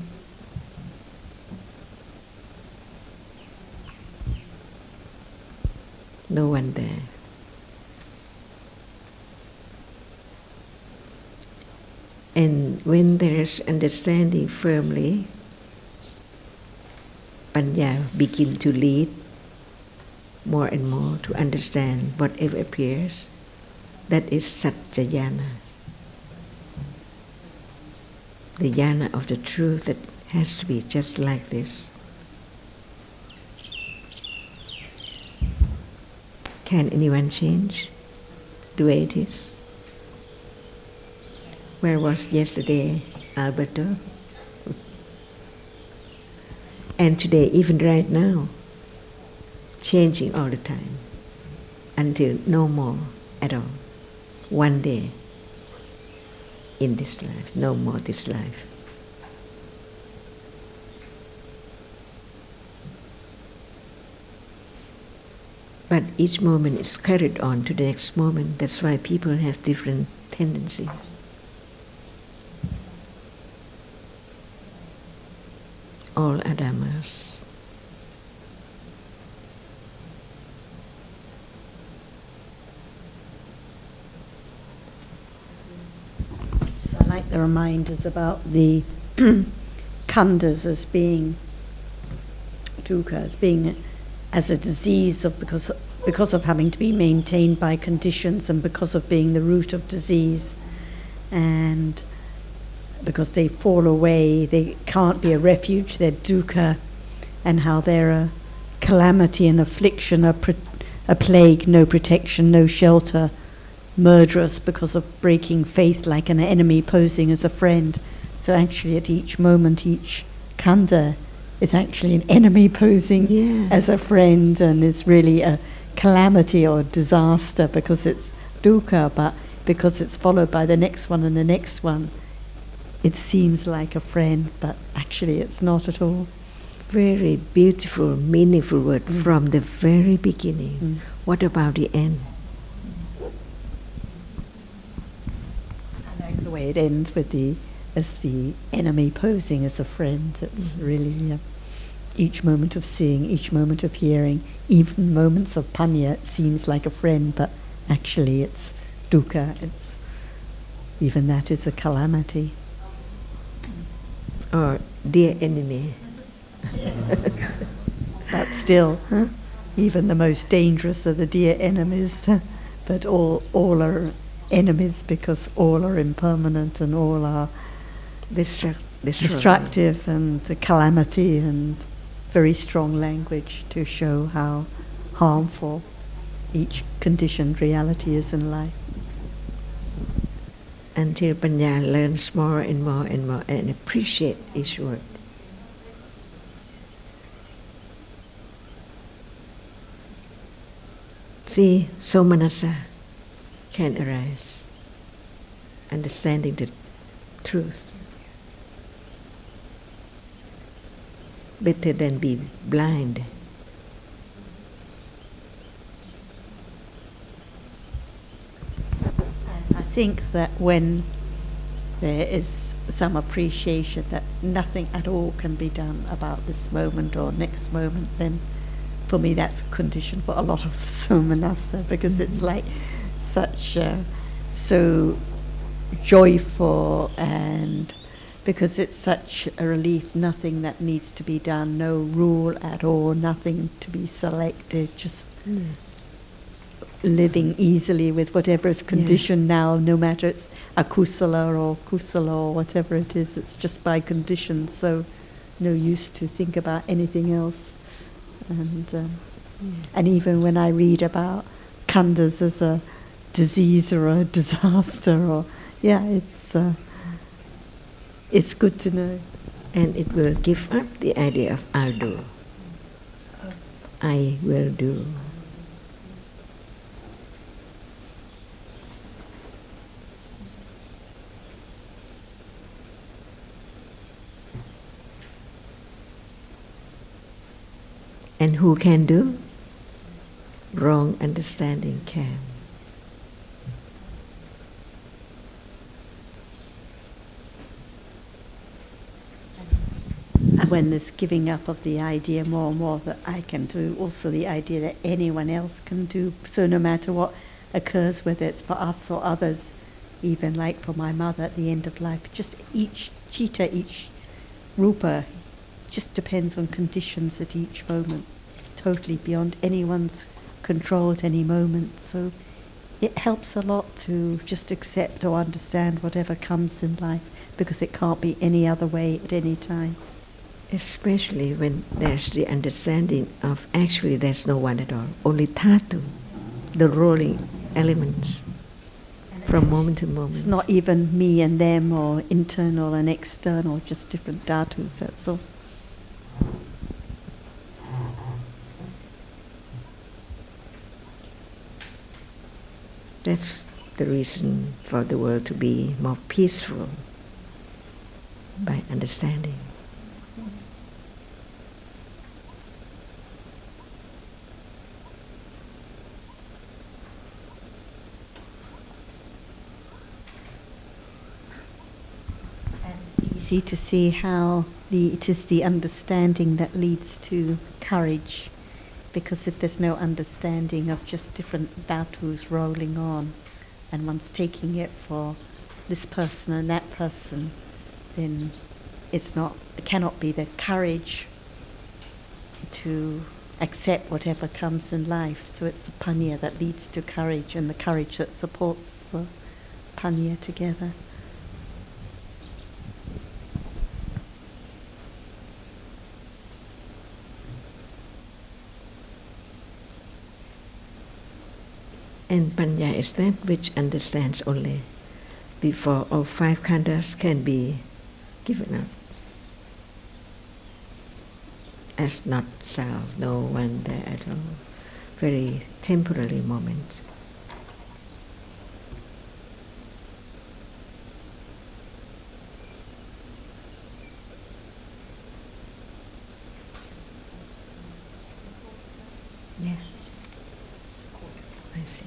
No one there. And when there is understanding firmly, Panya begin to lead more and more to understand whatever appears. That is Satya Yana. The Yana of the truth that has to be just like this. Can anyone change the way it is? Where was yesterday Alberto? And today, even right now, changing all the time, until no more at all. One day in this life, no more this life. But each moment is carried on to the next moment. That's why people have different tendencies. All are dhammas. So I like the reminders about the khandhas as being dukkha, as being as a disease of because of having to be maintained by conditions and because of being the root of disease, and because they fall away, they can't be a refuge, they're dukkha, and how they're a calamity and affliction, a plague, no protection, no shelter, murderous because of breaking faith, like an enemy posing as a friend. So actually at each moment, each khandha is actually an enemy posing as a friend, and it's really a calamity or disaster because it's dukkha, but because it's followed by the next one and the next one, it seems like a friend, but actually it's not at all. Very beautiful, meaningful word from the very beginning. What about the end? I like the way it ends with the enemy posing as a friend. It's really each moment of seeing, each moment of hearing, even moments of panya, it seems like a friend, but actually it's dukkha. It's even that is a calamity. Or dear enemy. But still, even the most dangerous are the dear enemies. But all are enemies because all are impermanent and all are destructive and a calamity, and very strong language to show how harmful each conditioned reality is in life. Until Panya learns more and more and more and appreciate each word. See, somanassa can arise, understanding the truth. Better than be blind. I think that when there is some appreciation that nothing at all can be done about this moment or next moment, then for me that's a condition for a lot of somanassa, because it's like such so joyful, and because it's such a relief, nothing that needs to be done, no rule at all, nothing to be selected, just living easily with whatever is conditioned now, no matter it's akusala or kusala or whatever it is, it's just by condition, so no use to think about anything else. And even when I read about khandhas as a disease or a disaster, or it's good to know. And it will give up the idea of I'll do. I will do. And who can do? Wrong understanding can. When there's giving up of the idea more and more that I can do, also the idea that anyone else can do, so no matter what occurs, whether it's for us or others, even like for my mother at the end of life, just each citta, each rupa, just depends on conditions at each moment, totally beyond anyone's control at any moment. So it helps a lot to just accept or understand whatever comes in life, because it can't be any other way at any time. Especially when there's the understanding of actually there's no one at all, only dhatu, the rolling elements from moment to moment. It's not even me and them or internal and external, just different dhatus, that's all. That's the reason for the world to be more peaceful, by understanding. Easy to see how it is the understanding that leads to courage, because if there's no understanding of just different dhatus rolling on, and one's taking it for this person and that person, then it cannot be the courage to accept whatever comes in life. So it's the panya that leads to courage, and the courage that supports the panya together. And panya is that which understands only before all five khandhas can be given up as not self, no one there at all. Very temporary moment. Yeah. I see.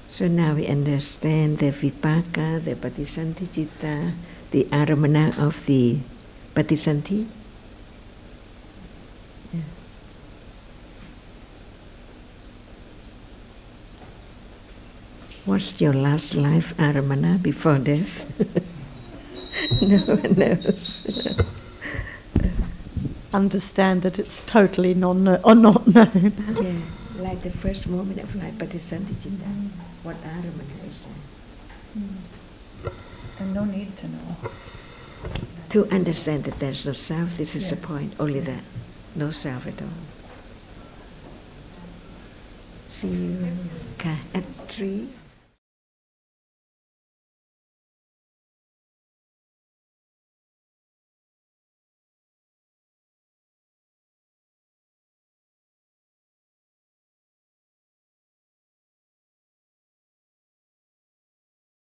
So now we understand the vipaka, the patisanti citta, the aramana of the patisanti. Yeah. What's your last life aramana before death? No one knows. Understand that it's totally not known. Yeah, like the first moment of life, patisanti citta. What aramana is that? And no need to know. To understand that there's no self, this is the point, only that. No self at all. See you at 3.